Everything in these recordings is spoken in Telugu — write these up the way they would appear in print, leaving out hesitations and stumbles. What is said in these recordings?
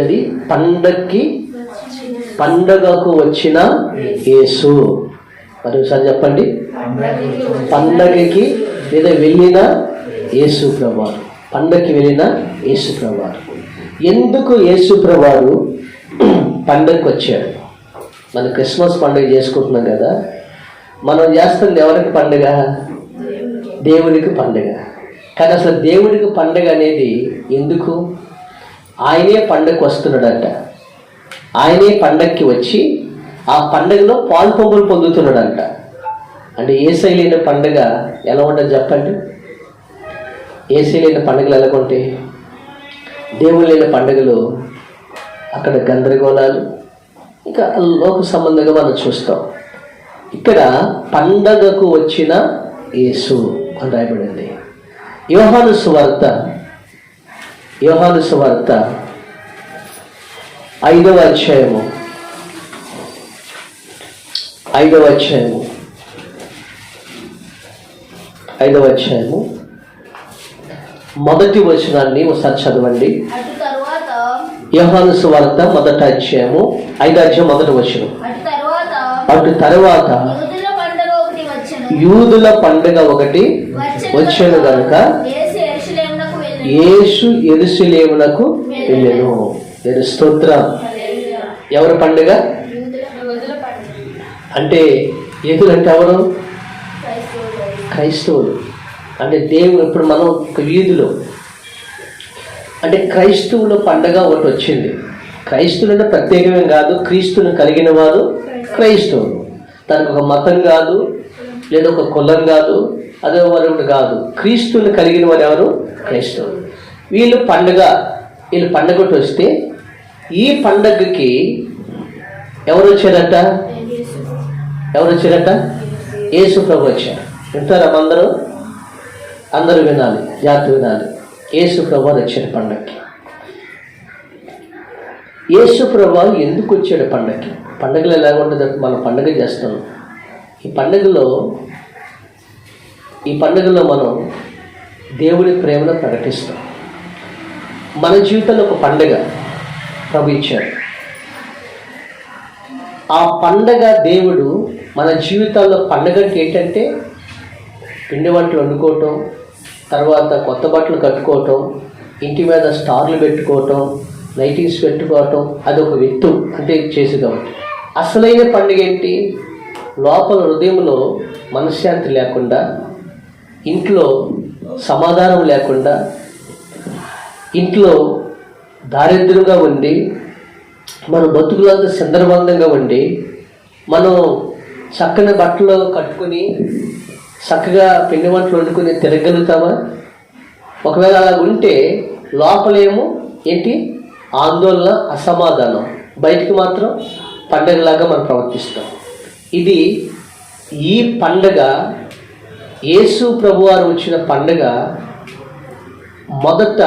ఏంటది? పండగకు వచ్చిన యేసు. మరోసారి చెప్పండి. పండగకి లేదా వెళ్ళిన యేసు ప్రభువారు. పండగకి వెళ్ళిన యేసు ప్రభువారు. ఎందుకు యేసు ప్రభువారు పండగకి వచ్చాడు? మనం క్రిస్మస్ పండుగ చేసుకుంటున్నాం కదా. మనం చేస్తుంది ఎవరికి పండుగ? దేవుడికి పండుగ. కానీ అసలు దేవుడికి పండుగ అనేది ఎందుకు? ఆయనే పండగకి వస్తున్నాడంట. ఆయనే పండగకి వచ్చి ఆ పండుగలో పాల్పొంగులు పొందుతున్నాడంట. అంటే ఏసైలేని పండుగ ఎలా ఉంటుంది చెప్పండి? ఏసైలేని పండుగలు ఎలా ఉంటాయి? దేవుడు లేని పండుగలు అక్కడ గందరగోళాలు, ఇంకా లోక సంబంధంగా మనం చూస్తాం. ఇక్కడ పండగకు వచ్చిన యేసు అని రాయబడింది. యోహాను సువార్త 5వ అధ్యాయము 5వ అధ్యాయము మొదటి వచనాన్ని ఒకసారి చదవండి. యోహాను సువార్త 1వ అధ్యాయము 5వ అధ్యాయం 1వ వచనం. అటు తరువాత యూదుల పండుగ ఒకటి వచ్చెను గనుక యేసు యెరూషలేమునకు వెళ్ళెను. స్తోత్రం. ఎవరి పండుగ? అంటే యూదులు అంటే ఎవరు? క్రైస్తవులు. అంటే దేవుడు ఇప్పుడు మనం యూదులు అంటే క్రైస్తవుల పండగ ఒకటి వచ్చింది. క్రైస్తవులు అంటే ప్రత్యేకమేం కాదు, క్రీస్తుని కలిగిన వారు క్రైస్తవులు. దానికి ఒక మతం కాదు, లేదా ఒక కులం కాదు, అదే మరొకటి కాదు. క్రీస్తుని కలిగిన వారు ఎవరు? క్రైస్తవులు. వీళ్ళు పండగ వస్తే ఈ పండగకి ఎవరు వచ్చారట? యేసు ప్రభు వచ్చారు. వింటారా? అందరూ వినాలి, జాగ్రత్త వినాలి. యేసు ప్రభు వచ్చాడు పండగకి. యేసు ప్రభు ఎందుకు వచ్చాడు పండగకి? పండగలు ఎలాగ ఉంటుంది? మనం పండగ చేస్తున్నాం. ఈ పండుగలో మనం దేవుడి ప్రేమను ప్రకటిస్తాం. మన జీవితంలో ఒక పండుగ ప్రభు ఇచ్చాడు. ఆ పండగ దేవుడు మన జీవితాల్లో పండగ ఏంటంటే పిండి వంటలు వండుకోవటం, తర్వాత కొత్త బట్టలు కట్టుకోవటం, ఇంటి మీద స్టార్లు పెట్టుకోవటం, లైటింగ్స్ పెట్టుకోవటం, అదొక వ్యక్తి అంటే చేసేది ఒకటి. అసలైన పండుగ ఏంటి? లోపల హృదయంలో మనశ్శాంతి లేకుండా, ఇంట్లో సమాధానం లేకుండా, ఇంట్లో దారిద్ర్యంగా ఉండి, మన బతుకులంతా సందర్భంగా ఉండి, మనం చక్కని బట్టలు కట్టుకుని చక్కగా పిండి వంటలు వండుకుని తిరగలుగుతామా? ఒకవేళ అలా ఉంటే లోపలేమో ఏంటి? ఆందోళన, అసమాధానం. బయటికి మాత్రం పండగలాగా మనం ప్రవర్తిస్తాం. ఈ పండగ యేసు ప్రభువారు వచ్చిన పండగ మొదట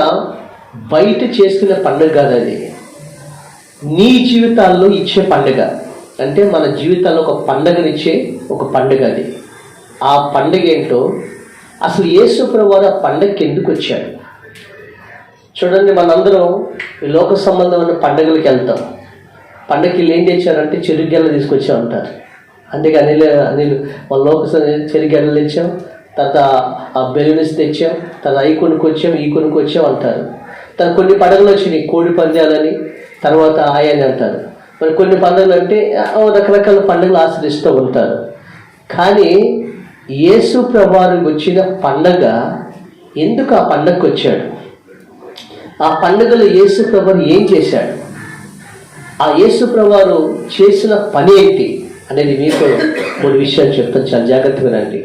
బయట చేసుకునే పండుగ కాదు. అది నీ జీవితాల్లో ఇచ్చే పండుగ. అంటే మన జీవితాల్లో ఒక పండుగనిచ్చే ఒక పండుగ అది. ఆ పండుగ ఏంటో అసలు యేసు ప్రభువారు ఆ పండుగకి ఎందుకు వచ్చాడు? చూడండి, మనందరం ఈ లోక సంబంధమైన పండుగలకి వెళ్తాం. పండుగకి ఏం తెచ్చారంటే చెరుగెళ్ళ తీసుకొచ్చా ఉంటారు. అందుకే అనిల్ మన లోక చెరుగెళ్ళలు తెచ్చాం, తర్వాత ఆ బెలూన్స్ తెచ్చాం, తర్వాత అవి కొనుక్కొచ్చాం, ఈ కొనుక్కొచ్చాం అంటారు. తర్వాత కొన్ని పండుగలు వచ్చినాయి, కోడి పందాలని, తర్వాత ఆయని అంటారు. మరి కొన్ని పండుగలు అంటే రకరకాల పండుగలు ఆశ్రయిస్తూ ఉంటారు. కానీ యేసు ప్రభువారికి వచ్చిన పండగ ఎందుకు ఆ పండగకి వచ్చాడు? ఆ పండుగలో యేసు ప్రభువారు ఏం చేశాడు? ఆ యేసు ప్రభువారు చేసిన పని ఏంటి అనేది మీకు 3 విషయాలు చెప్తాను, చాలా జాగ్రత్తగా వినండి.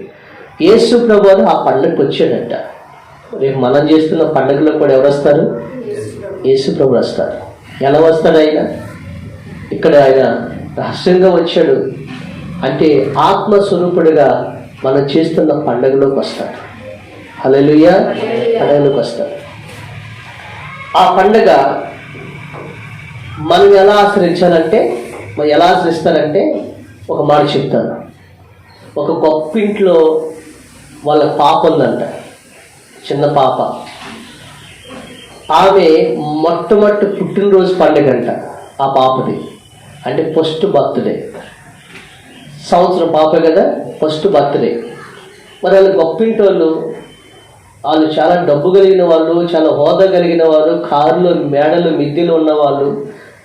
యేసు ప్రభువారు ఆ పండుగకి వచ్చాడంట. రేపు మనం చేస్తున్న పండుగలో కూడా ఎవరు వస్తారు? యేసు ప్రభు వస్తారు. ఎలా వస్తాడు ఆయన? ఇక్కడ ఆయన రహస్యంగా వచ్చాడు. అంటే ఆత్మస్వరూపుడిగా మనం చేస్తున్న పండుగలోకి వస్తాడు. హల్లెలూయా! పండుగలోకి వస్తాడు. ఆ పండుగ మనం ఎలా ఆశ్రయించాలంటే, ఎలా ఆశ్రయిస్తారంటే ఒక మాట చెప్తాను. ఒక గొప్ప ఇంట్లో వాళ్ళ పాప ఉందంట, చిన్న పాప. ఆమె మొట్టమొదటి పుట్టినరోజు పండుగంట ఆ పాపది. అంటే ఫస్ట్ బర్త్డే, సంవత్సరం పాప కదా, ఫస్ట్ బర్త్డే. మరి వాళ్ళు గొప్పింటి వాళ్ళు చాలా డబ్బు కలిగిన వాళ్ళు, చాలా హోదా కలిగిన వారు, కారులో మేడలు మిద్దెలు ఉన్నవాళ్ళు.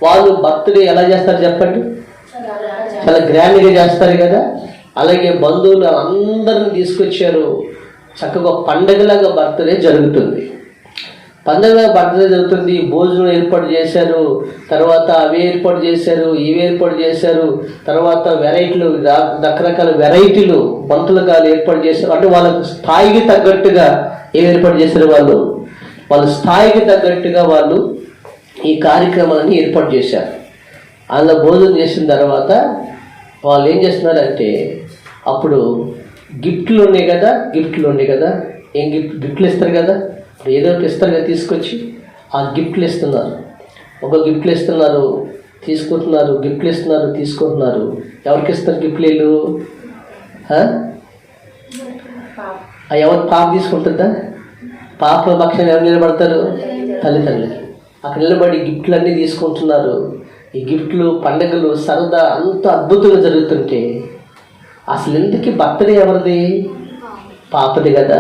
వాళ్ళు బర్త్డే ఎలా చేస్తారు చెప్పండి? చాలా గ్రాండ్గా చేస్తారు కదా. అలాగే బంధువులు అందరిని తీసుకొచ్చారు. చక్కగా పండగలాగా బర్త్డే జరుగుతుంది. పండగలాగా బర్త్డే జరుగుతుంది. భోజనం ఏర్పాటు చేశారు, తర్వాత అవి ఏర్పాటు చేశారు, ఇవి ఏర్పాటు చేశారు, తర్వాత వెరైటీలు, రకరకాల వెరైటీలు వంటకాలు ఏర్పాటు చేశారు. అంటే వాళ్ళ స్థాయికి తగ్గట్టుగా ఏం ఏర్పాటు చేశారు? వాళ్ళ స్థాయికి తగ్గట్టుగా వాళ్ళు ఈ కార్యక్రమాలని ఏర్పాటు చేశారు. అందులో భోజనం చేసిన తర్వాత వాళ్ళు ఏం చేస్తున్నారంటే, అప్పుడు గిఫ్ట్లు ఉన్నాయి కదా, ఏం గిఫ్ట్లు ఇస్తారు కదా, ఏదో ఒకటి ఇస్తారు కదా తీసుకొచ్చి, ఆ గిఫ్ట్లు ఇస్తున్నారు. ఒక గిఫ్ట్లు ఇస్తున్నారు, తీసుకుంటున్నారు, గిఫ్ట్లు ఇస్తున్నారు, తీసుకుంటున్నారు. ఎవరికి ఇస్తారు గిఫ్ట్లు? వీళ్ళు ఎవరు? పాప తీసుకుంటుందా? పాప పక్షాన్ని ఎవరు నిలబడతారు? తల్లిదండ్రులకి. అక్కడ నిలబడి గిఫ్ట్లన్నీ తీసుకుంటున్నారు. ఈ గిఫ్ట్లు, పండుగలు, సరదా అంత అద్భుతంగా జరుగుతుంటే అసలు ఎందుకు బర్త్డే ఎవరిది? పాపది కదా.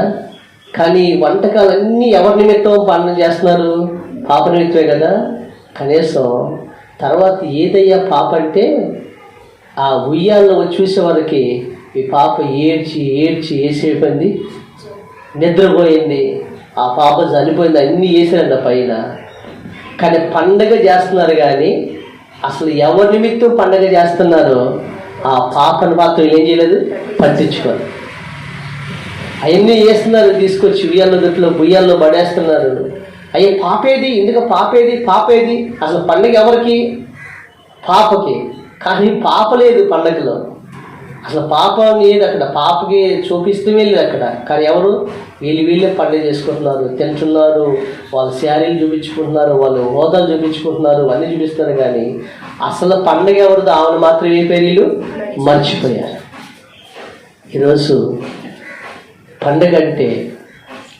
కానీ వంటకాలన్నీ ఎవరి నిమిత్తం పండుగ చేస్తున్నారు? పాప నిమిత్తమే కదా. కనీసం తర్వాత ఏదయ్యా పాప అంటే, ఆ ఉయ్యాల్లో చూసేవారికి ఈ పాప ఏడ్చి వేసేపోయింది, నిద్రపోయింది, ఆ పాప చనిపోయింది, అన్నీ వేసారంట పైన. కానీ పండగ చేస్తున్నారు, కానీ అసలు ఎవరి నిమిత్తం పండగ చేస్తున్నారో ఆ పాపను మాత్రం ఏం చేయలేదు, పట్టించుకోరు. అవన్నీ వేస్తున్నారు, తీసుకొచ్చి ఉయ్యాల్లో పడేస్తున్నారు. అయ్యే పాపేది, ఎందుకు పాపేది? అసలు పండగ ఎవరికి? పాపకి. కానీ పాప లేదు పండగలో. అసలు పాప లేదు అక్కడ, పాపకి చూపిస్తూ వెళ్ళి అక్కడ. కానీ ఎవరు? వీళ్ళే పండుగ చేసుకుంటున్నారు, తింటున్నారు, వాళ్ళ శారీలు చూపించుకుంటున్నారు, వాళ్ళు హోదాలు చూపించుకుంటున్నారు, అన్నీ చూపిస్తున్నారు. కానీ అసలు పండుగ ఎవరిదో ఆమెను మాత్రం ఏ పేర్లు మర్చిపోయారు. ఈరోజు పండుగ అంటే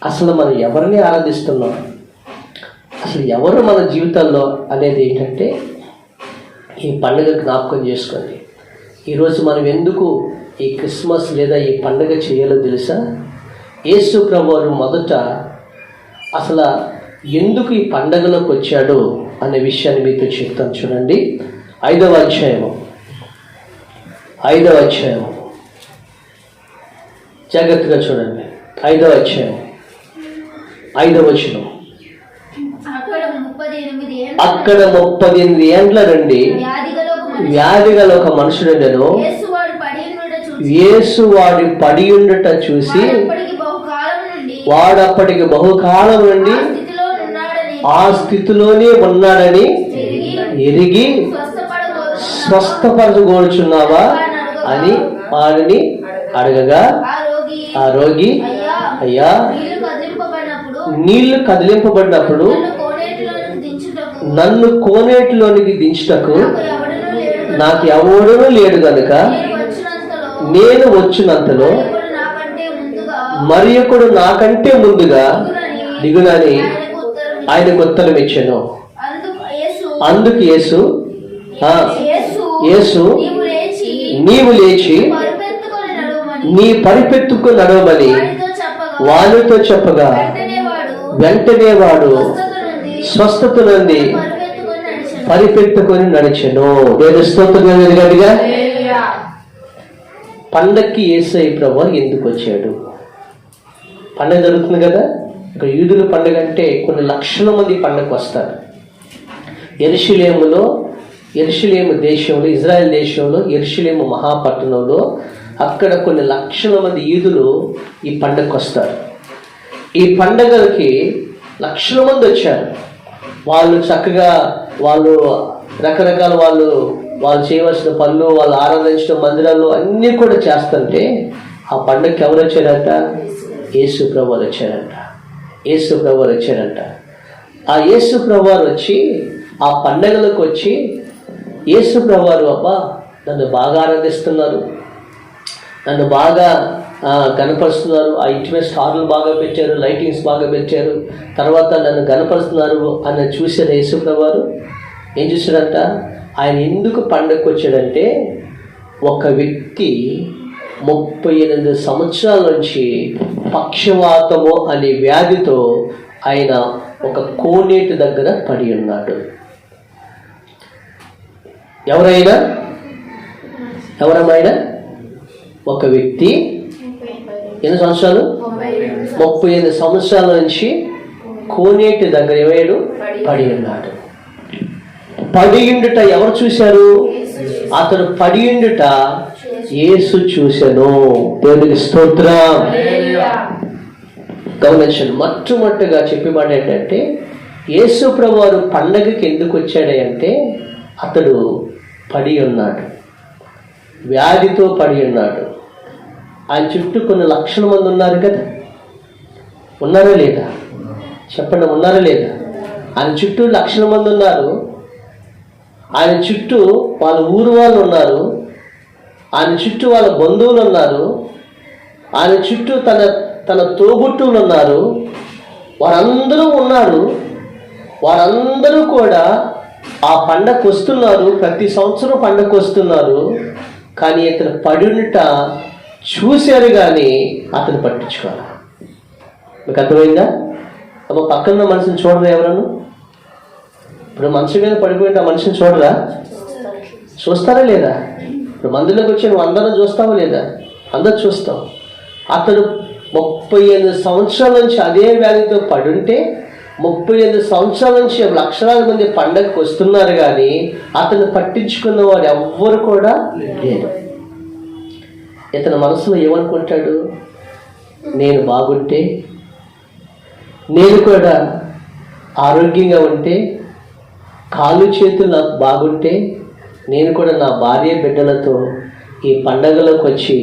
అసలు మనం ఎవరిని ఆరాధిస్తున్నాం, అసలు ఎవరు మన జీవితాల్లో అనేది ఏంటంటే ఈ పండుగ జ్ఞాపకం చేసుకోండి. ఈరోజు మనం ఎందుకు ఈ క్రిస్మస్ లేదా ఈ పండుగ చేయాలో తెలుసా? యేసు ప్రభువు మొదట అసలు ఎందుకు ఈ పండుగలోకి వచ్చాడు అనే విషయాన్ని మీతో చెప్తాను. చూడండి, 5వ అధ్యాయము జాగ్రత్తగా చూడండి. 5వ అధ్యాయం 5వ వచనం. అక్కడ 38 ఏండ్ల నుండి వ్యాధిగల ఒక మనుషుడెనను, యేసు వాడి పడి ఉండట చూసి వాడప్పటికి బహుకాలం నుండి ఆ స్థితిలోనే ఉన్నాడని ఎరిగి స్వస్థపరచగోరుచున్నావా అని వాడిని అడగగా, ఆ రోగి, అయ్యా నీళ్లు కదిలింపబడినప్పుడు నన్ను కోనేటిలోనికి దించుటకు నాకు ఎవడూ లేడు కనుక నేను వచ్చినంతలో మరి ఒకడు నాకంటే ముందుగా దిగునని ఆయనకు ఉత్తరం ఇచ్చాను. అందుకు యేసు నీవు లేచి నీ పరిపెత్తుకు నడవమని వానితో చెప్పగా వెంటనే వాడు స్వస్థత నుండి పరిపెట్టుకొని నడిచెను. నేను స్తోత్రం గట్టిగా. పండక్కి యేసయ్య ప్రభువు ఎందుకు వచ్చాడు? పండగ జరుగుతుంది కదా, ఇక్కడ యూదుల పండుగ అంటే కొన్ని లక్షల మంది పండగకు వస్తారు. యెరూషలేము దేశంలో, ఇజ్రాయెల్ దేశంలో యెరూషలేము మహాపట్టణంలో అక్కడ కొన్ని లక్షల మంది యూదులు ఈ పండగకు వస్తారు. ఈ పండగలకి లక్షల మంది వచ్చారు. వాళ్ళు చక్కగా రకరకాల వాళ్ళు చేయవలసిన పనులు, వాళ్ళు ఆరాధించడం, మందిరాల్లో అన్నీ కూడా చేస్తుంటే ఆ పండగకి ఎవరు వచ్చారంట? యేసు ప్రభువారు వచ్చారంట. ఆ యేసు ప్రభువారు వచ్చి ఆ పండగలకు వచ్చి, యేసు ప్రభువారు అబ్బా నన్ను బాగా ఆరాధిస్తున్నారు, నన్ను బాగా గనపరుస్తున్నారు, ఆ ఇంటి మీద స్టార్లు బాగా పెట్టారు, లైటింగ్స్ బాగా పెట్టారు, తర్వాత నన్ను గనపరుస్తున్నారు అని చూశారు యేసుప్రభు వారు. ఏం చూశాడంట? ఆయన ఎందుకు పండగకు వచ్చాడంటే, ఒక వ్యక్తి 38 సంవత్సరాల నుంచి పక్షవాతము అనే వ్యాధితో ఆయన ఒక కోనేటి దగ్గర పడి ఉన్నాడు. ఎవరమైనా ఒక వ్యక్తి ఎన్ని సంవత్సరాలు? 38 సంవత్సరాల నుంచి కోనేటి దగ్గర ఏమయ్యాడు? పడి ఉన్నాడు. పడియుండుట ఎవరు చూశారు? అతను పడియుండుట యేసు చూశాను. దేవునికి స్తోత్రం. గమనించండి, మొట్టమొదటిగా చెప్పే మాట ఏంటంటే, యేసు ప్రభు వారు పండగకి ఎందుకు వచ్చాడంటే, అతడు పడి ఉన్నాడు, వ్యాధితో పడి ఉన్నాడు. ఆయన చుట్టూ కొన్ని లక్షల మంది ఉన్నారు కదా, ఉన్నారా లేదా? చెప్పండి, ఉన్నారా లేదా? ఆయన చుట్టూ లక్షల మంది ఉన్నారు. ఆయన చుట్టూ వాళ్ళ ఊరు వాళ్ళు ఉన్నారు, ఆయన చుట్టూ వాళ్ళ బంధువులు ఉన్నారు, ఆయన చుట్టూ తన తోబుట్టువులు ఉన్నారు. వారందరూ ఉన్నారు. వారందరూ కూడా ఆ పండగకు వస్తున్నారు, ప్రతి సంవత్సరం పండగకు వస్తున్నారు. కానీ ఇతను పడినట చూశారు, కానీ అతను పట్టించుకోవాలి. మీకు అర్థమైందా? అమ్మ, పక్కన మనిషిని చూడరా? ఎవరన్నా ఇప్పుడు మనిషి మీద పడిపోయింటే ఆ మనిషిని చూడరా? చూస్తారా లేదా? ఇప్పుడు మందులోకి వచ్చి నువ్వు అందరం చూస్తావా లేదా? అందరు చూస్తావు. అతడు 38 సంవత్సరాల నుంచి అదే వ్యాధితో పడుంటే, 38 సంవత్సరాల నుంచి లక్షలాది మంది పండగకు వస్తున్నారు, కానీ అతను పట్టించుకున్న వాడు ఎవ్వరు కూడా లేరు. ఇతని మనసులో ఏమనుకుంటాడు? నేను బాగుంటే, నేను కూడా ఆరోగ్యంగా ఉంటే, కాళ్ళు చేతులు నాకు బాగుంటే, నేను కూడా నా భార్య బిడ్డలతో ఈ పండగలోకి వచ్చి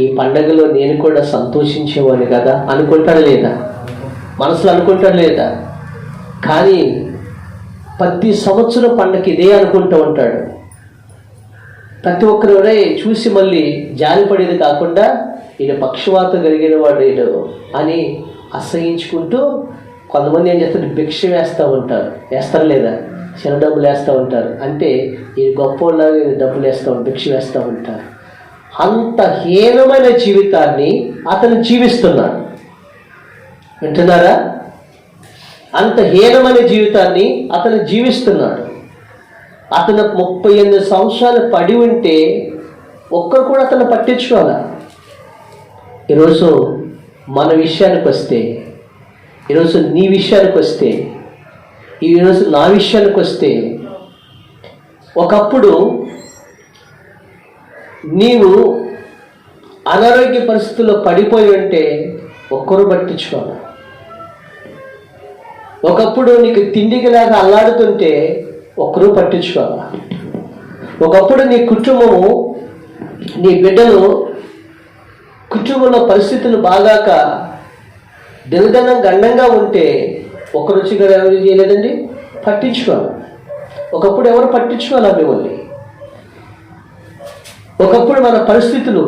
ఈ పండగలో నేను కూడా సంతోషించేవాడిని కదా అనుకుంటాడు లేదా? మనసులో అనుకుంటాడు లేదా? కానీ ప్రతి సంవత్సరం పండగ ఇదే అనుకుంటూ ఉంటాడు. ప్రతి ఒక్కరు చూసి మళ్ళీ జాలిపడేది కాకుండా, ఈయన పక్షవాతం కలిగిన వాడు అని అసహించుకుంటూ కొంతమంది ఏం చేస్తారు? భిక్ష వేస్తూ ఉంటారు. వేస్తారు లేదా? చిన్న డబ్బులు వేస్తూ ఉంటారు. అంటే ఈ గొప్పలాగా డబ్బులు వేస్తూ భిక్ష వేస్తూ ఉంటారు. అంత హీనమైన జీవితాన్ని అతను జీవిస్తున్నాడు. వింటున్నారా? అంత హీనమైన జీవితాన్ని అతను జీవిస్తున్నాడు. అతను 38 సంవత్సరాలు పడి ఉంటే ఒక్కరు కూడా అతను పట్టించుకోవాలా. ఈరోజు మన విషయానికి వస్తే, ఈరోజు నీ విషయానికి వస్తే, ఈరోజు నా విషయానికి వస్తే, ఒకప్పుడు నీవు అనారోగ్య పరిస్థితుల్లో పడిపోయి ఉంటే ఒక్కరు పట్టించుకోవాలి. ఒకప్పుడు నీకు తిండికి లేక అల్లాడుతుంటే ఒక్కరు పట్టించుకోవాలి. ఒకప్పుడు నీ కుటుంబము, నీ బిడ్డలు కుటుంబంలో పరిస్థితులు బాగాక దినదనం గండంగా ఉంటే ఒక్కరు వచ్చి కదా ఎవరు చేయలేదండి? పట్టించుకోవాలి. ఒకప్పుడు ఎవరు పట్టించుకోవాలి మిమ్మల్ని? ఒకప్పుడు మన పరిస్థితులు,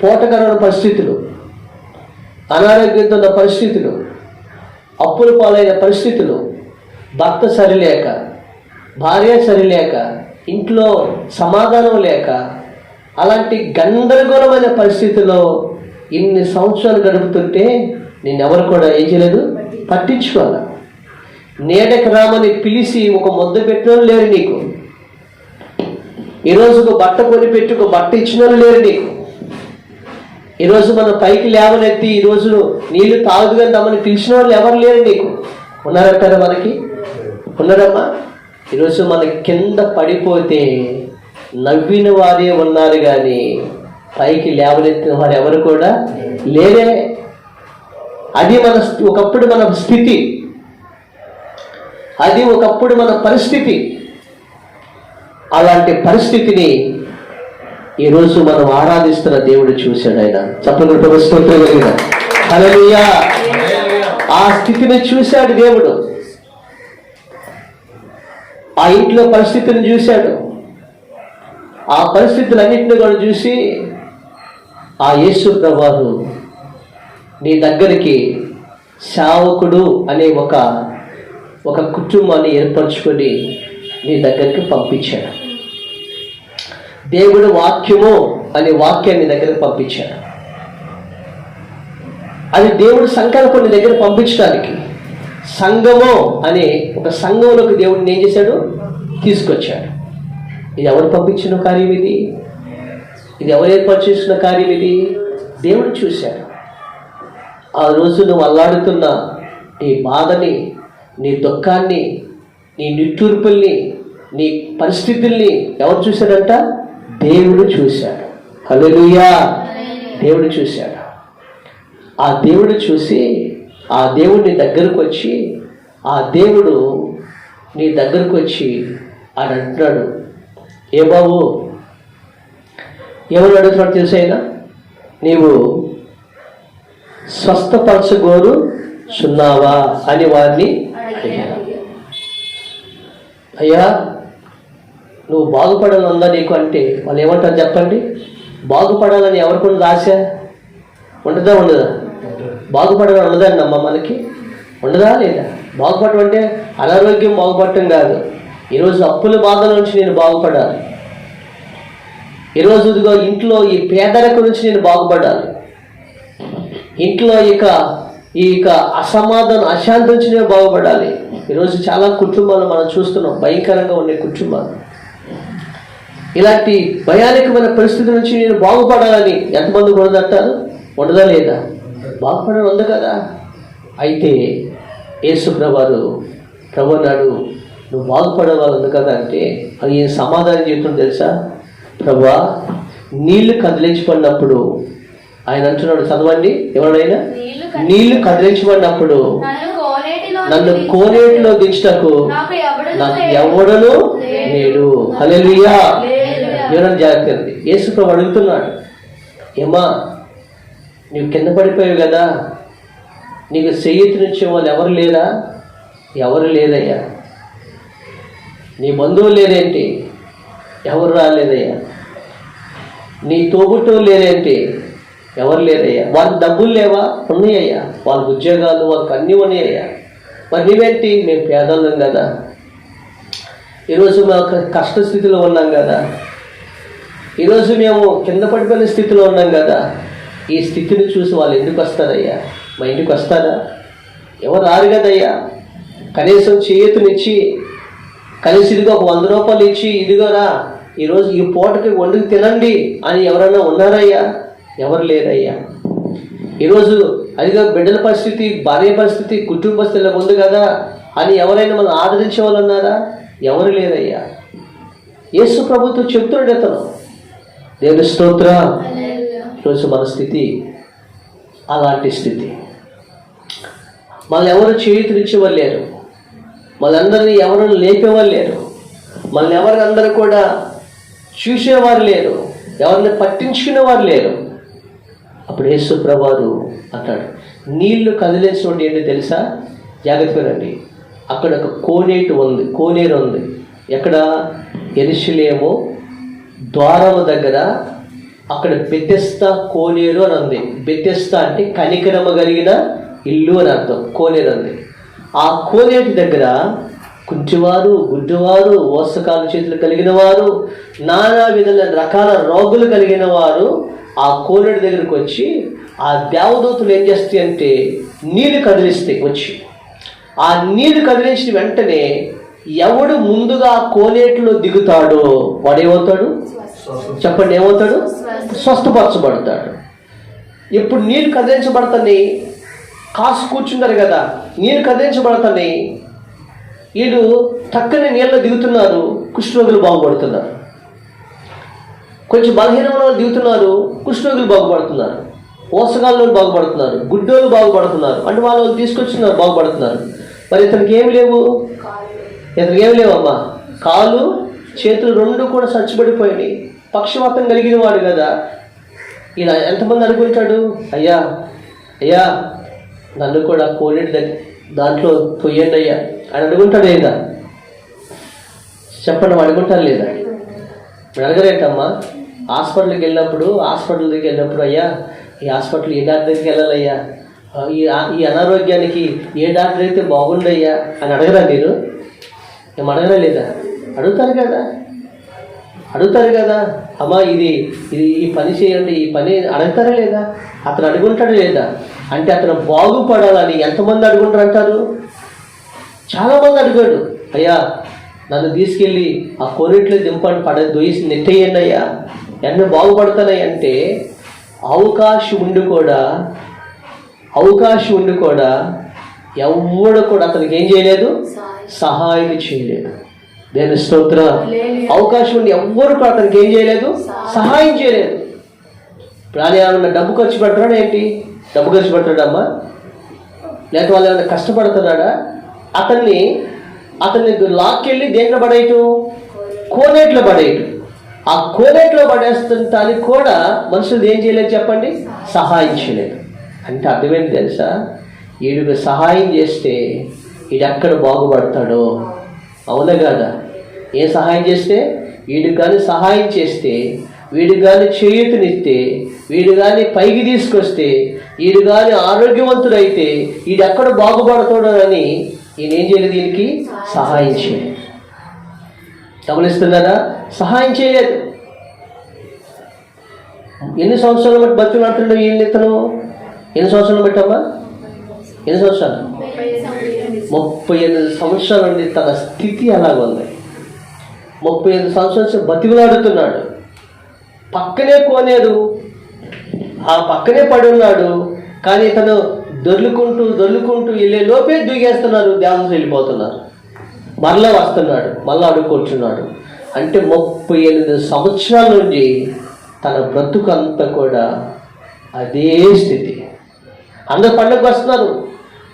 పోటకరమైన పరిస్థితులు, అనారోగ్యంతో ఉన్న పరిస్థితులు, అప్పుల పాలైన పరిస్థితులు, భర్త సరిలేక, భార్య సరిలేక, ఇంట్లో సమాధానం లేక, అలాంటి గందరగోళమైన పరిస్థితుల్లో ఇన్ని సంవత్సరాలు గడుపుతుంటే నిన్నెవరు కూడా ఏం చేయలేదు? పట్టించుకోవాలి. నీడకి రామని పిలిచి ఒక ముద్ద పెట్టిన లేరు నీకు. ఈరోజు ఒక బట్ట కొనిపెట్టి ఒక బట్ట ఇచ్చిన లేరు నీకు. ఈరోజు మనం పైకి లేవనెత్తి ఈరోజు నీళ్లు తాగుదుగా రమ్మని పిలిచిన వాళ్ళు ఎవరు లేరు నీకు. ఉన్నారంటారా? మనకి ఉన్నారమ్మా? ఈరోజు మన కింద పడిపోతే నవ్విన వారే ఉన్నారు, కానీ పైకి లేవనెత్తిన వారు ఎవరు కూడా లేరే. అది ఒకప్పుడు మన స్థితి, అది ఒకప్పుడు మన పరిస్థితి. అలాంటి పరిస్థితిని ఈరోజు మనం ఆరాధిస్తున్న దేవుడు చూశాడు. ఆయన చెప్పగలుగుతాడు. స్తోత్రం. హల్లెలూయా. ఆ స్థితిని చూశాడు దేవుడు. ఆ ఇంట్లో పరిస్థితిని చూశాడు. ఆ పరిస్థితులన్నింటినీ కూడా చూసి ఆ యేసు ప్రభువు నీ దగ్గరికి సేవకుడు అనే ఒక కుటుంబాన్ని ఏర్పరచుకొని నీ దగ్గరికి పంపించాడు. దేవుడు వాక్యము అనే వాక్యాన్ని దగ్గరికి పంపించాడు. అది దేవుడు సంకల్పం నీ దగ్గర పంపించడానికి. సంఘము అనే ఒక సంఘంలోకి దేవుడిని ఏం చేశాడు? తీసుకొచ్చాడు. ఇది ఎవరు పంపించిన కార్యం? ఇది ఎవరు ఏర్పాటు చేసిన కార్యం? ఇది దేవుడు చూశాడు. ఆ రోజు నువ్వు అల్లాడుతున్న నీ బాధని, నీ దుఃఖాన్ని, నీ నిట్టూర్పుల్ని, నీ పరిస్థితుల్ని ఎవరు చూశాడంట? దేవుడు చూశాడు. హల్లెలూయా! దేవుడు చూశాడు. ఆ దేవుడు చూసి ఆ దేవుడు నీ దగ్గరకు వచ్చి ఆయన అంటున్నాడు, ఏ బాబు ఎవరు అడుగుతున్నాడు తెలుసు? అయినా నీవు స్వస్థపరచగోరు చున్నావా అని వారిని అడిగాడు. అయ్యా నువ్వు బాగుపడాలని ఉందా నీకు అంటే వాళ్ళు ఏమంటారు చెప్పండి? బాగుపడాలని ఎవరికొండ ఆశ ఉండదా? బాగుపడాలని ఉండదండి అమ్మ, మనకి ఉండదా లేదా? బాగుపడటం అంటే అనారోగ్యం బాగుపడటం కాదు. ఈరోజు అప్పుల బాధల నుంచి నేను బాగుపడాలి. ఈరోజు ఇదిగో ఇంట్లో ఈ పేదరికం నుంచి నేను బాగుపడాలి. ఇంట్లో ఇక అసమాధానం, అశాంతి నుంచి నేను బాగుపడాలి. ఈరోజు చాలా కుటుంబాలు మనం చూస్తున్నాం, భయంకరంగా ఉండే కుటుంబాలు. ఇలాంటి భయానకమైన పరిస్థితి నుంచి నేను బాగుపడాలని ఎంతమంది ఉండదంటారు? ఉండదా లేదా? బాగుపడాలి ఉంది కదా. అయితే యేసు ప్రభు నాడు నువ్వు బాగుపడేవాళ్ళు ఉంది కదా అంటే అది ఏం సమాధానం చెప్తుందో తెలుసా? ప్రభువా నీళ్లు కదిలించబడినప్పుడు ఆయన అంటున్నాడు, చదవండి, ఎవరైనా నీళ్లు కదిలించబడినప్పుడు నన్ను కోనేటిలో దించుటకు నాకు ఎవడను లేడు. హల్లెలూయా! ఎవరైనా జాగ్రత్త. యేసు ప్రభు అడుగుతున్నాడు, ఏమా నువ్వు కింద పడిపోయావు కదా, నీకు చేయూతనిచ్చే వాళ్ళు ఎవరు లేరా? ఎవరు లేదయ్యా. నీ బంధువులు లేరేంటి? ఎవరు రాలేదయ్యా. నీ తోబుట్టువులు లేరేంటి? ఎవరు లేరయ్యా. వాళ్ళకి డబ్బులు లేవా? ఉన్నాయ్యా. వాళ్ళకి ఉద్యోగాలు, వాళ్ళకి అన్నీ ఉన్నాయ్యా. మరి నీవేంటి? మేము పేదలం కదా, ఈరోజు మేము కష్ట స్థితిలో ఉన్నాం కదా, ఈరోజు మేము కింద పడిపోయిన స్థితిలో ఉన్నాం కదా. ఈ స్థితిని చూసి వాళ్ళు ఎందుకు వస్తారయ్యా? మా ఇంటికి వస్తారా? ఎవరు రారు కదయ్యా. కనీసం చేయూతనిచ్చి, కనీసం ఇదిగో ఒక 100 రూపాయలు ఇచ్చి, ఇదిగోరా ఈరోజు ఈ పూటకి వండుకు తినండి అని ఎవరైనా ఉన్నారయ్యా? ఎవరు లేరయ్యా. ఈరోజు అదిగో బిడ్డల పరిస్థితి, భార్య పరిస్థితి, కుటుంబ స్థితిలో ఉంది కదా అని ఎవరైనా మనం ఆదరించే వాళ్ళు ఉన్నారా? ఎవరు లేరయ్యా. యేసు ప్రభుత్వం చెప్తున్నాడు అతను. దేవుని స్తోత్రం. ఈరోజు మన స్థితి అలాంటి స్థితి. మనల్ని ఎవరు చేయూతనిచ్చేవాళ్ళు లేరు, మనందరినీ ఎవరు లేపేవాళ్ళు లేరు, మనల్ని ఎవరిని అందరూ కూడా చూసేవారు లేరు, ఎవరిని పట్టించుకునేవారు లేరు. అప్పుడు యేసు ప్రభువు అంటాడు, నీళ్లు కదిలించడం ఏంటో తెలుసా? జాగ్రత్తగా రండి. అక్కడ ఒక కోనేరు ఉంది. ఎక్కడ? యెరూషలేము ద్వారము దగ్గర అక్కడ బెతెస్దా కోనేరు అని ఉంది. బెతెస్దా అంటే కనికరమ కలిగిన ఇల్లు అని అర్థం. కోనేరు ఉంది. ఆ కోనేటి దగ్గర కుంటివారు, గుడ్డివారు, ఓసకాలు చేతులు కలిగిన వారు, నానా విధమైన రకాల రోగులు కలిగిన వారు ఆ కోనేటి దగ్గరకు వచ్చి ఆ దేవదూతలు ఏం చేస్తాయి అంటే నీళ్లు కదిలిస్తాయి. వచ్చి ఆ నీళ్లు కదిలించిన వెంటనే ఎవడు ముందుగా కోనేటిలో దిగుతాడో వాడు ఏమవుతాడు? చెప్పండి, ఏమవుతాడు? స్వస్థపరచబడతాడు. ఇప్పుడు నీళ్ళు కదిలించబడతాయి, కాసు కూర్చున్నారు కదా, నీళ్ళు కదిలించబడతాయి. వీళ్ళు తక్కని నీళ్ళలో దిగుతున్నారు, కుష్ఠరోగులు బాగుపడుతున్నారు. కొంచెం బలహీనమైన వాళ్ళు దిగుతున్నారు, కుష్ఠరోగులు బాగుపడుతున్నారు. ఓసగాళ్ళు బాగుపడుతున్నారు, గుడ్డోళ్ళు బాగుపడుతున్నారు. అంటే వాళ్ళు తీసుకొచ్చున్నారు, బాగుపడుతున్నారు. మరి ఇతనికి ఏమి లేవు, అమ్మా. కాలు చేతులు 2 కూడా చచ్చిపడిపోయినాయి. పక్షవాతం కలిగిన వాడు కదా. ఇలా ఎంతమంది అనుకుంటాడు, అయ్యా నన్ను కూడా కోనేటి దాంట్లో తొయ్యండి అయ్యా అని అడుగుంటాడు లేదా? చెప్పండి, అడుగుంటారు లేదా? అడగరేంటమ్మా? హాస్పిటల్కి వెళ్ళినప్పుడు అయ్యా ఈ హాస్పిటల్ ఏ డాక్టర్ దగ్గరికి వెళ్ళాలయ్యా, ఈ అనారోగ్యానికి ఏ డాక్టర్ అయితే బాగుండయ్యా అని అడగరా మీరు? ఏం అడగరా లేదా? అడుగుతారు కదా అమ్మా ఇది ఈ పని చేయండి, ఈ పని అడుగుతారా లేదా? అతను అడుగుంటాడు లేదా? అంటే అతను బాగుపడాలని ఎంతమంది అడుగుంటారు అంటారు? చాలామంది అడిగాడు, అయ్యా నన్ను తీసుకెళ్ళి ఆ కోరిట్లో దింపండి, దొయ్యి నెట్టేయండి అయ్యా, ఎన్నో బాగుపడతానయ్య అంటే అవకాశం ఉండి కూడా ఎవడు కూడా అతనికి ఏం చేయలేదు, సహాయం చేయలేదు. దేవుని స్తోత్రం. అవకాశం ఉండి ఎవ్వరు కూడా అతనికి ఏం చేయలేదు, సహాయం చేయలేదు. ఇప్పుడు ఆయన ఏమన్నా డబ్బు ఖర్చు పెడతాడా ఏంటి? డబ్బు ఖర్చు పెడతాడమ్మా? లేక వాళ్ళు ఏమైనా కష్టపడుతున్నాడా? అతన్ని లాక్కెళ్ళి దేంట్లో పడేయటం, కోనేట్లో పడేయటం. ఆ కోనేట్లో పడేస్తుంటానికి కూడా మనుషులు ఏం చేయలేదు చెప్పండి, సహాయం చేయలేదు. అంటే అర్థమైంది తెలుసా? వీడికి సహాయం చేస్తే వీడెక్కడ బాగుపడతాడో. అవునా కాదా? ఏ సహాయం చేస్తే, వీడికి కానీ సహాయం చేస్తే, వీడికి కానీ చేయూతనిస్తే, వీడు కానీ పైకి తీసుకొస్తే, వీడు కానీ ఆరోగ్యవంతుడైతే వీడెక్కడ బాగుపడతాడో అని ఈయన ఏం చేయలేదు, దీనికి సహాయం చేయలేదు. గమనిస్తున్నారా? సహాయం చేయలేదు. ఎన్ని సంవత్సరాలు బట్టి బతుకులాడుతుండో ఇతను? ఎన్ని సంవత్సరాలు బట్టమ్మా? ఎన్ని సంవత్సరాలు? 38 సంవత్సరాల నుండి తన స్థితి అలాగుంది. 38 సంవత్సరాలు బతికులాడుతున్నాడు. పక్కనే కోనేరు, ఆ పక్కనే పడి ఉన్నాడు. కానీ తను దొర్లుకుంటూ వెళ్ళే లోపే దిగేస్తున్నారు, ధ్యానం వెళ్ళిపోతున్నారు. మరలా వస్తున్నాడు, మళ్ళా అడుక్కుంటున్నాడు. అంటే 38 సంవత్సరాల నుండి తన బ్రతుకు అంతా కూడా అదే స్థితి. అందరు పండుగకు వస్తున్నారు,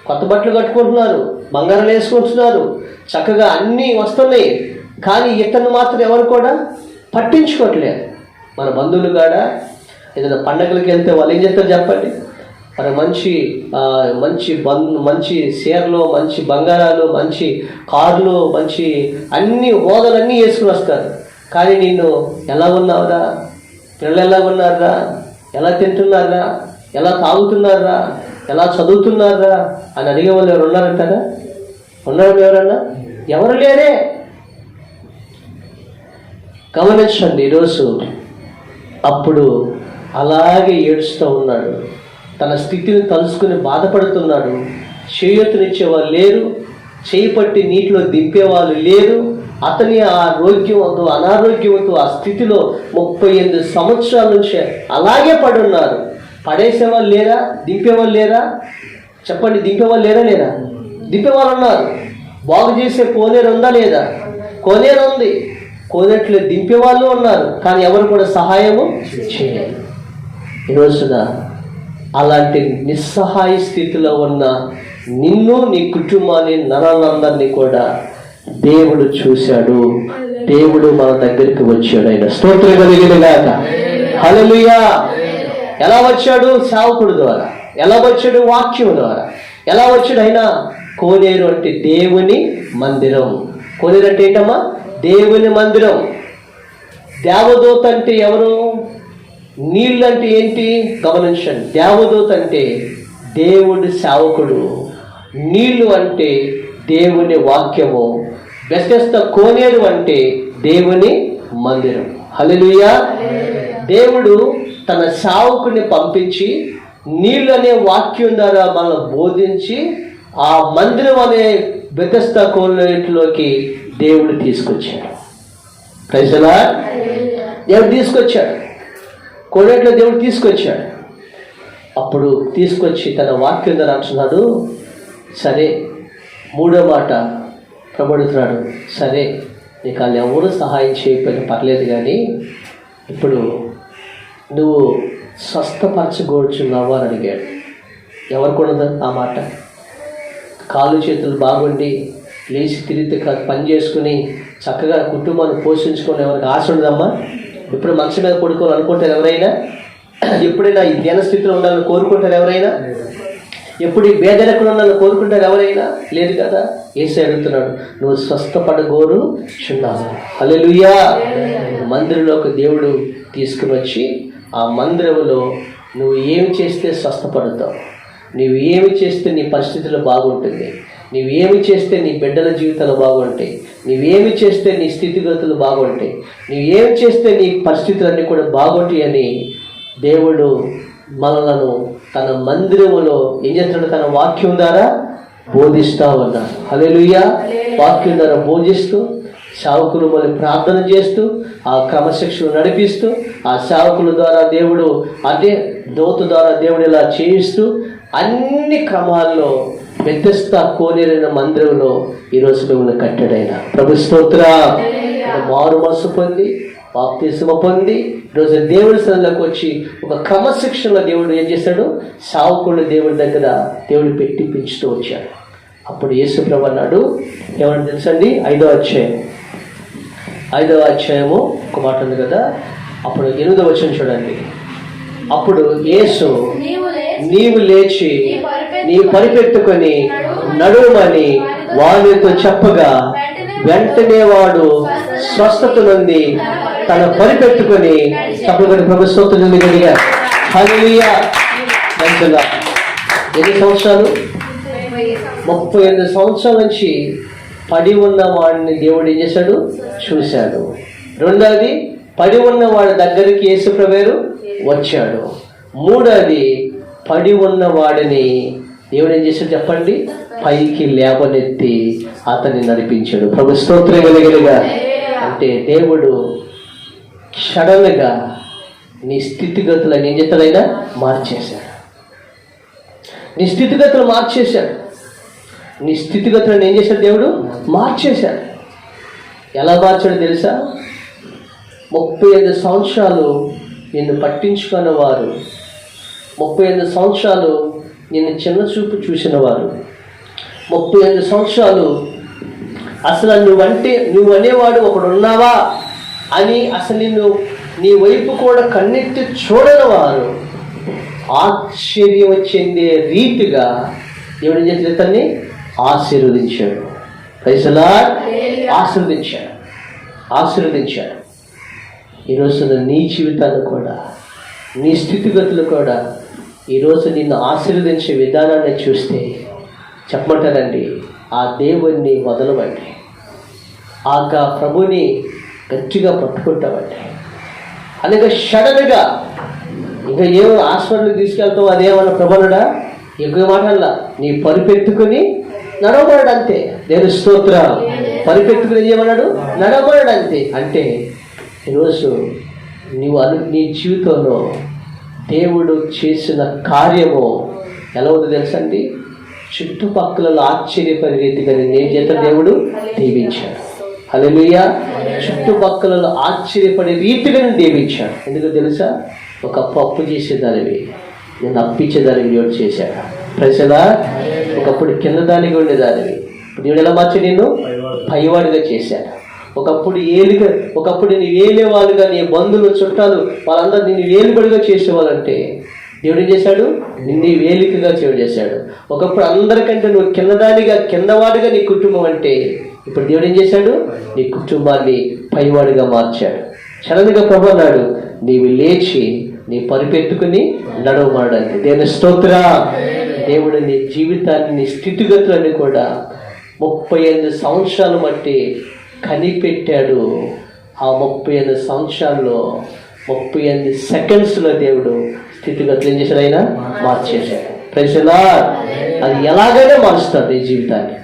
కొత్త బట్టలు కట్టుకుంటున్నారు, బంగారాలు వేసుకుంటున్నారు, చక్కగా అన్నీ వస్తున్నాయి. కానీ ఇతను మాత్రం ఎవరు కూడా పట్టించుకోవట్లేదు. మన బంధువులు కాడా ఏదైనా పండగలకి వెళ్తే వాళ్ళు ఏం చేస్తారు చెప్పండి? మరి మంచి చీరలు, మంచి బంగారాలు, మంచి కార్లు, మంచి అన్ని హోదాలన్నీ వేసుకుని వస్తారు. కానీ నిన్ను ఎలా ఉన్నావురా, పిల్లలు ఎలా ఉన్నారా, ఎలా తింటున్నారా, ఎలా తాగుతున్నారా, ఎలా చదువుతున్నారా అని అడిగే వాళ్ళు ఎవరు ఉన్నారంటారా? ఉన్నారు ఎవరన్నా? ఎవరు లేరే. గమనించండి ఈరోజు. అప్పుడు అలాగే ఏడుస్తూ ఉన్నాడు, తన స్థితిని తలుసుకుని బాధపడుతున్నాడు. చేయూతనిచ్చేవాళ్ళు లేరు, చేయి పట్టి నీటిలో దింపేవాళ్ళు లేరు. అతని అనారోగ్యంతో ఆ స్థితిలో 38 సంవత్సరాల నుంచి అలాగే పడి ఉన్నారు. పడేసేవాళ్ళు లేరా? దింపేవాళ్ళు లేరా? చెప్పండి, దింపేవాళ్ళు లేరా? దింపేవాళ్ళు ఉన్నారు. బాగు చేసే కోనేరు ఉందా లేదా? కోనేరు ఉంది, కోనేట్లో దింపేవాళ్ళు ఉన్నారు. కానీ ఎవరు కూడా సహాయము చేయలేదు. ఈరోజున అలాంటి నిస్సహాయ స్థితిలో ఉన్న నిన్ను, నీ కుటుంబాన్ని, నరాలందరినీ కూడా దేవుడు చూశాడు. దేవుడు మన దగ్గరికి వచ్చాడు. ఆయన స్తోత్రం కలిగినగాక. హల్లెలూయా. ఎలా వచ్చాడు? సేవకుడు ద్వారా. ఎలా వచ్చాడు? వాక్యం ద్వారా. ఎలా వచ్చాడు? ఆయన కోనేరు అంటే దేవుని మందిరం. కోనేరు అంటే ఏంటమ్మా? దేవుని మందిరం. దేవదూత అంటే ఎవరు? నీళ్ళు అంటే ఏంటి? గమనించండి. దేవదూత అంటే దేవుడి సేవకుడు, నీళ్లు అంటే దేవుని వాక్యము, బెతెస్దా కోనేరు అంటే దేవుని మందిరం. హల్లెలూయా. దేవుడు తన సేవకుని పంపించి నీళ్ళు అనే వాక్యం ద్వారా మనల్ని బోధించి ఆ మందిరం అనే బెతెస్దా కోనేరులోకి దేవుడు తీసుకొచ్చాడు. Praise the lord. దేవుడు తీసుకొచ్చాడు, కోనేరులో దేవుడు తీసుకొచ్చాడు. అప్పుడు తీసుకొచ్చి తన వాక్యం ద్వారా అంటున్నాడు, సరే, మూడో మాట ప్రబడుతున్నాడు, సరే నీకు వాళ్ళు ఎవరు సహాయం చేయకపోయినా పర్లేదు, కానీ ఇప్పుడు నువ్వు స్వస్థపరచగోర్చున్నావు అని అడిగాడు. ఎవరికి ఉండదు ఆ మాట? కాళ్ళు చేతులు బాగుండి లేచి తిరిగితే పని చేసుకుని చక్కగా కుటుంబాన్ని పోషించుకొని ఎవరికి ఆశ ఉండదమ్మా? ఇప్పుడు మంచం మీద పడుకోవాలనుకుంటారు ఎవరైనా? ఎప్పుడైనా ఈ ధ్యాన స్థితిలో ఉండాలని కోరుకుంటారు ఎవరైనా? ఎప్పుడు ఈ పేదరికంలో నన్ను కోరుకుంటారు ఎవరైనా? లేదు కదా. యేసయ్య అడుగుతున్నాడు, నువ్వు స్వస్థపడగోరు చున్నావు. హల్లెలూయా. మందిరంలోకి దేవుడు తీసుకుని వచ్చి ఆ మందిరంలో నువ్వు ఏమి చేస్తే స్వస్థపడతావు, నువ్వు ఏమి చేస్తే నీ పరిస్థితులు బాగుంటుంది, నువ్వేమి చేస్తే నీ బిడ్డల జీవితాలు బాగుంటాయి, నువ్వేమి చేస్తే నీ స్థితిగతులు బాగుంటాయి, నువ్వేమి చేస్తే నీ పరిస్థితులన్నీ కూడా బాగుంటాయి అని దేవుడు మనలను తన మందిరములో ఏం చేస్తున్నాడు? తన వాక్యం ద్వారా బోధిస్తూ ఉన్నాడు. హల్లెలూయా. వాక్యం ద్వారా బోధిస్తూ సేవకులు మళ్ళీ ప్రార్థన చేస్తూ ఆ క్రమశిక్షణ నడిపిస్తూ ఆ సేవకుల ద్వారా దేవుడు అదే దోత ద్వారా దేవుడు ఇలా చేయిస్తూ అన్ని క్రమాల్లో వ్యత్యస్త కోనేరైన మందిరంలో ఈరోజు మిమ్మల్ని కట్టాడైన ప్రభు స్తోత్ర. మారు మనసు పొంది బాప్తిస్మ పొంది ఈరోజు దేవుడి సన్నిధిలోకి వచ్చి ఒక క్రమశిక్షణలో దేవుడు ఏం చేశాడు? సేవకుడు దేవుడి దగ్గర దేవుడు పెట్టి పెంచుతూ వచ్చాడు. అప్పుడు యేసు ప్రభు అన్నాడు, ఏమన్నా తెలుసండి? 5వ అధ్యాయము ఒక మాట ఉంది కదా, అప్పుడు 8వ వచనం చూడండి. అప్పుడు యేసు నీవు లేచి నీ పరిపెట్టుకొని నడుమని వారితో చెప్పగా వెంటనే వాడు స్వస్థత నుండి తన పరిపెట్టుకొని తప్పకుండా ప్రభు స్తోత్రం నుండి కలిగారు. హల్లెలూయా. ఎన్ని సంవత్సరాలు? 38 సంవత్సరాల నుంచి పడి ఉన్న వాడిని దేవుడు ఏం చేశాడు? చూశాడు. రెండవది, పడి ఉన్న వాడి దగ్గరికి యేసు ప్రభువు వచ్చాడు. మూడవది, పడి ఉన్న వాడిని దేవుడు ఏం చేశాడు చెప్పండి? పైకి లేవనెత్తి అతన్ని నడిపించాడు. ప్రభు స్తోత్రం కలిగలిగా. అంటే దేవుడు సడన్గా నీ స్థితిగతులను ఏం చేస్తాడైనా మార్చేశాడు. నీ స్థితిగతులు మార్చేశాడు. నీ స్థితిగతులను ఏం చేశాడు? దేవుడు మార్చేశాడు. ఎలా మార్చాడు తెలుసా? 35 సంవత్సరాలు నిన్ను పట్టించుకున్న వారు, 35 సంవత్సరాలు నిన్ను చిన్న చూపు చూసిన వారు, 35 సంవత్సరాలు అసలు నువ్వు అనేవాడు ఒకడు ఉన్నావా అని అసలు నీ వైపు కూడా కన్నెత్తి చూడని వారు ఆశ్చర్యం చెందే రీతిగా దేవుడు ఏం చేసిన తన్ని ఆశీర్వదించాడు. Praise the lord. ఆశీర్వదించాడు. ఈరోజు నీ జీవితాన్ని కూడా, నీ స్థితిగతులు కూడా ఈరోజు నిన్ను ఆశీర్వదించే విధానాన్ని చూస్తే చెప్పమంటారండి, ఆ దేవుణ్ణి వదలవండి, ఆ ప్రభుని గట్టిగా పట్టుకుంటామండి. అలాగే సడన్గా ఇంకా ఏమో హాస్పిటల్కి తీసుకెళ్తావు అదేమన్నా ప్రభునుడా? ఎక్కువ మాటల్లా నీ పరిపెట్టుకుని నడవబడాడు అంతే. దేవుని స్తోత్రం. పరిపెట్టుకుని ఏమన్నాడు? నడవబడాడు అంతే. అంటే ఈరోజు నీ జీవితంలో దేవుడు చేసిన కార్యము ఎలా ఉందో తెలుసండి? చుట్టుపక్కల ఆశ్చర్యపడే రీతిగా నేను చేత దేవుడు దీవించాడు. హల్లెలూయా. చుట్టుపక్కల ఆశ్చర్యపడే రీతిగా నేను దీవించాడు. ఎందుకు తెలుసా? ఒకప్పుడు అప్పు చేసేదానివి నేను అప్పించేదానికి దేవుడు చేశాడు. ప్రజలా ఒకప్పుడు కింద దానికి ఉండేదానివి దేవుడు ఎలా మార్చి నేను పైవాడిగా చేశాడు. ఒకప్పుడు నేను ఏలేవాళ్ళుగా, నీ బంధువులు చుట్టాలు వాళ్ళందరూ నిన్ను వేలుబడిగా చేసేవాళ్ళంటే దేవుడు ఏం చేశాడు? నిన్ను వేలికగా చేశాడు. ఒకప్పుడు అందరికంటే నువ్వు కిందవాడిగా నీ కుటుంబం అంటే ఇప్పుడు దేవుడు ఏం చేశాడు? నీ కుటుంబాన్ని పైవాడిగా మార్చాడు. సడన్గా ప్రభు అన్నాడు, నీవు లేచి నీ పరిపెట్టుకుని నడవమాడండి. దేవుని స్తోత్ర. దేవుడు నీ జీవితాన్ని, నీ స్థితిగతులన్నీ కూడా 38 సంవత్సరాలు బట్టి కనిపెట్టాడు. ఆ 38 సంవత్సరాల్లో 38 సెకండ్స్లో దేవుడు స్థితిగతులు ఏం చేశాడు? ఆయన మార్చేశాడు. Praise the lord. అది ఎలాగైనా మారుస్తాడు నీ జీవితాన్ని,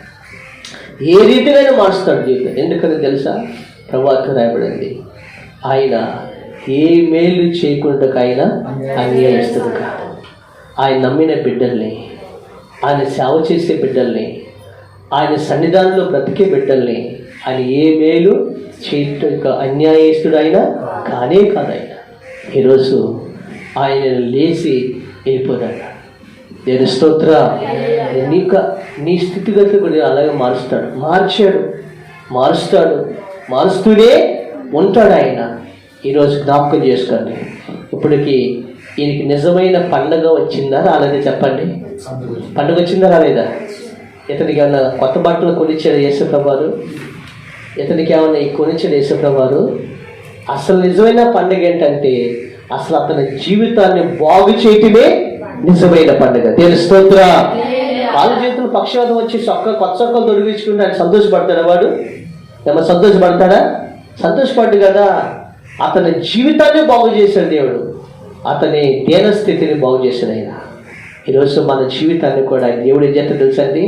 ఏ రీతిగానే మారుస్తాడు జీవితం. ఎందుకని తెలుసా? ప్రభువాక్యం రాయబడింది, ఆయన ఏ మేలు చేయకుండా ఆయన అన్యాయస్తుడు కాదు. ఆయన నమ్మిన బిడ్డల్ని, ఆయన సేవ చేసే బిడ్డల్ని, ఆయన సన్నిధానంలో బ్రతికే బిడ్డల్ని ఆయన ఏ మేలు చేయటం అన్యాయస్తుడు ఆయన కానే కాదు. ఆయన ఈరోజు ఆయన లేచి వెళ్ళిపోతాడు. దేవుని స్తోత్ర. నీ స్థితిగతులు కూడా అలాగే మారుస్తూనే ఉంటాడు ఆయన. ఈరోజు జ్ఞాపకం చేసుకోండి. ఇప్పటికి ఈయనకి నిజమైన పండగ వచ్చిందా రాలేదా చెప్పండి? పండుగ వచ్చిందా రాలేదా? ఇతనికి ఏమన్నా కొత్త బట్టలు కొనిచ్చాడు యేసుప్రభువారు? ఇతనికి ఏమన్నా కొనిచ్చాడు యేసుప్రభువారు? అసలు నిజమైన పండుగ ఏంటంటే అసలు అతని జీవితాన్ని బాగు చేయటమే నిజమైన పండుగ. దేవుని స్తోత్రం. వాళ్ళ జీవితంలో పక్షవాతం వచ్చి కొత్త చొక్కలు తొలగించుకుంటే ఆయన సంతోషపడతాడా? వాడు ఏమన్నా సంతోషపడతాడా? సంతోషపడ్డు కదా. అతని జీవితాన్ని బాగు చేశాడు దేవుడు, అతని దీనస్థితిని బాగు చేశాడు ఆయన. ఈరోజు మన జీవితాన్ని కూడా దేవుడు ఏం చేస్తాడు తెలుసండి?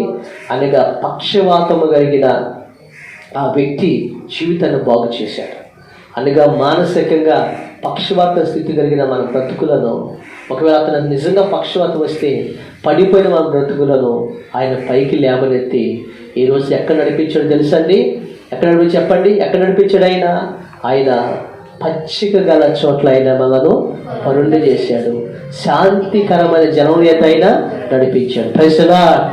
అనగా పక్షవాతము కలిగిన ఆ వ్యక్తి జీవితాన్ని బాగు చేశాడు. అనగా మానసికంగా పక్షవాత స్థితి కలిగిన మన బ్రతుకులను, ఒకవేళ అతను నిజంగా పక్షవాతం వస్తే పడిపోయిన మన బ్రతుకులను ఆయన పైకి లేవనెత్తి ఈరోజు ఎక్కడ నడిపించాడు తెలుసండి? ఎక్కడ నడిపి చెప్పండి? ఎక్కడ నడిపించాడు ఆయన? ఆయన పచ్చిక గల చోట్ల ఆయన మనను పరుండి చేశాడు. శాంతికరమైన జనం చేత అయినా నడిపించాడు. Praise the lord.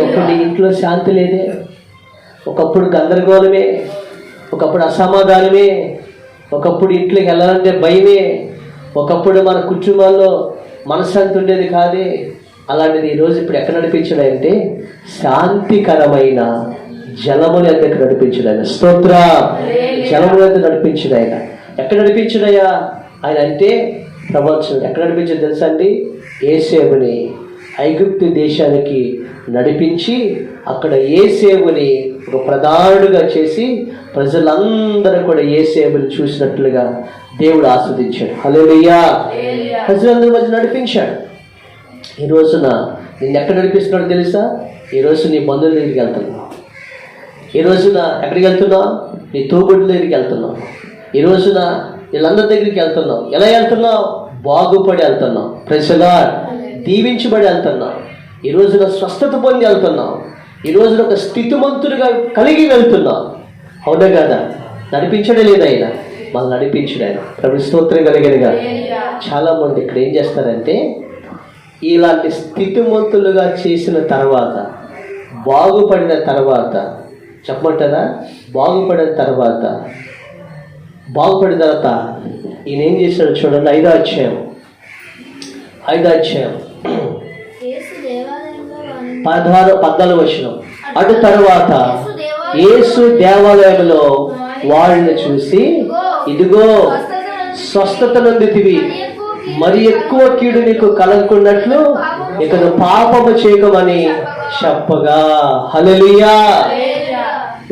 ఒకప్పుడు ఇంట్లో శాంతి లేదే, ఒకప్పుడు గందరగోళమే, ఒకప్పుడు అసమాధానమే, ఒకప్పుడు ఇంట్లోకి వెళ్ళాలంటే భయమే, ఒకప్పుడు మన కుటుంబాల్లో మనశ్శాంతి ఉండేది కాదే. అలాంటిది ఈరోజు ఇప్పుడు ఎక్కడ నడిపించాడు అంటే శాంతికరమైన జలముల దగ్గర నడిపించాడు ఆయన. స్తోత్ర. జలముల దగ్గర నడిపించాడు ఆయన. ఎక్కడ నడిపించాడయ్యా ఆయన అంటే ప్రవచనం. ఎక్కడ నడిపించాడు తెలుసా అండి? యోసేపుని ఐగుప్తు దేశానికి నడిపించి అక్కడ యోసేపుని ఒక ప్రధానుడిగా చేసి ప్రజలందరూ కూడా యోసేపుని చూసినట్లుగా దేవుడు ఆస్వాదించాడు. హల్లెలూయా. ప్రజలందరి మధ్య నడిపించాడు. ఈ రోజున నిన్ను ఎక్కడ నడిపిస్తున్నాడు తెలుసా? ఈరోజు నీ బంధువుల దగ్గరికి వెళ్తున్నావు. ఈ రోజున ఎక్కడికి వెళ్తున్నావు? నీ తోబుట్టుల దగ్గరికి వెళ్తున్నావు. ఈ రోజున వీళ్ళందరి దగ్గరికి వెళ్తున్నావు. ఎలా వెళ్తున్నావు? బాగుపడి వెళ్తున్నావు. Praise the lord. దీవించబడి వెళ్తున్నావు. ఈ రోజున స్వస్థత పొంది వెళ్తున్నావు. ఈ రోజున ఒక స్థితిమంతుడిగా కలిగి వెళ్తున్నావు. అవునా కదా? నడిపించడే లేదా ఆయన? మనం నడిపించడు ఆయన. ప్రభు స్తోత్రం కలిగేదిగా. చాలామంది ఇక్కడ ఏం చేస్తారంటే ఇలాంటి స్థితిమంతులుగా చేసిన తర్వాత, బాగుపడిన తర్వాత, చెప్పమంటారా? బాగుపడిన తర్వాత ఈయన ఏం చేశాడు చూడండి. 5వ అధ్యాయం 14వ వచనం. అటు తర్వాత యేసు దేవాలయంలో వారిని చూసి, ఇదిగో స్వస్థత నొందితివి, మరి ఎక్కువ కీడు నీకు కలగకున్నట్లు ఇక నువ్వు పాపము చేయకమని చెప్పగా. హల్లెలూయా.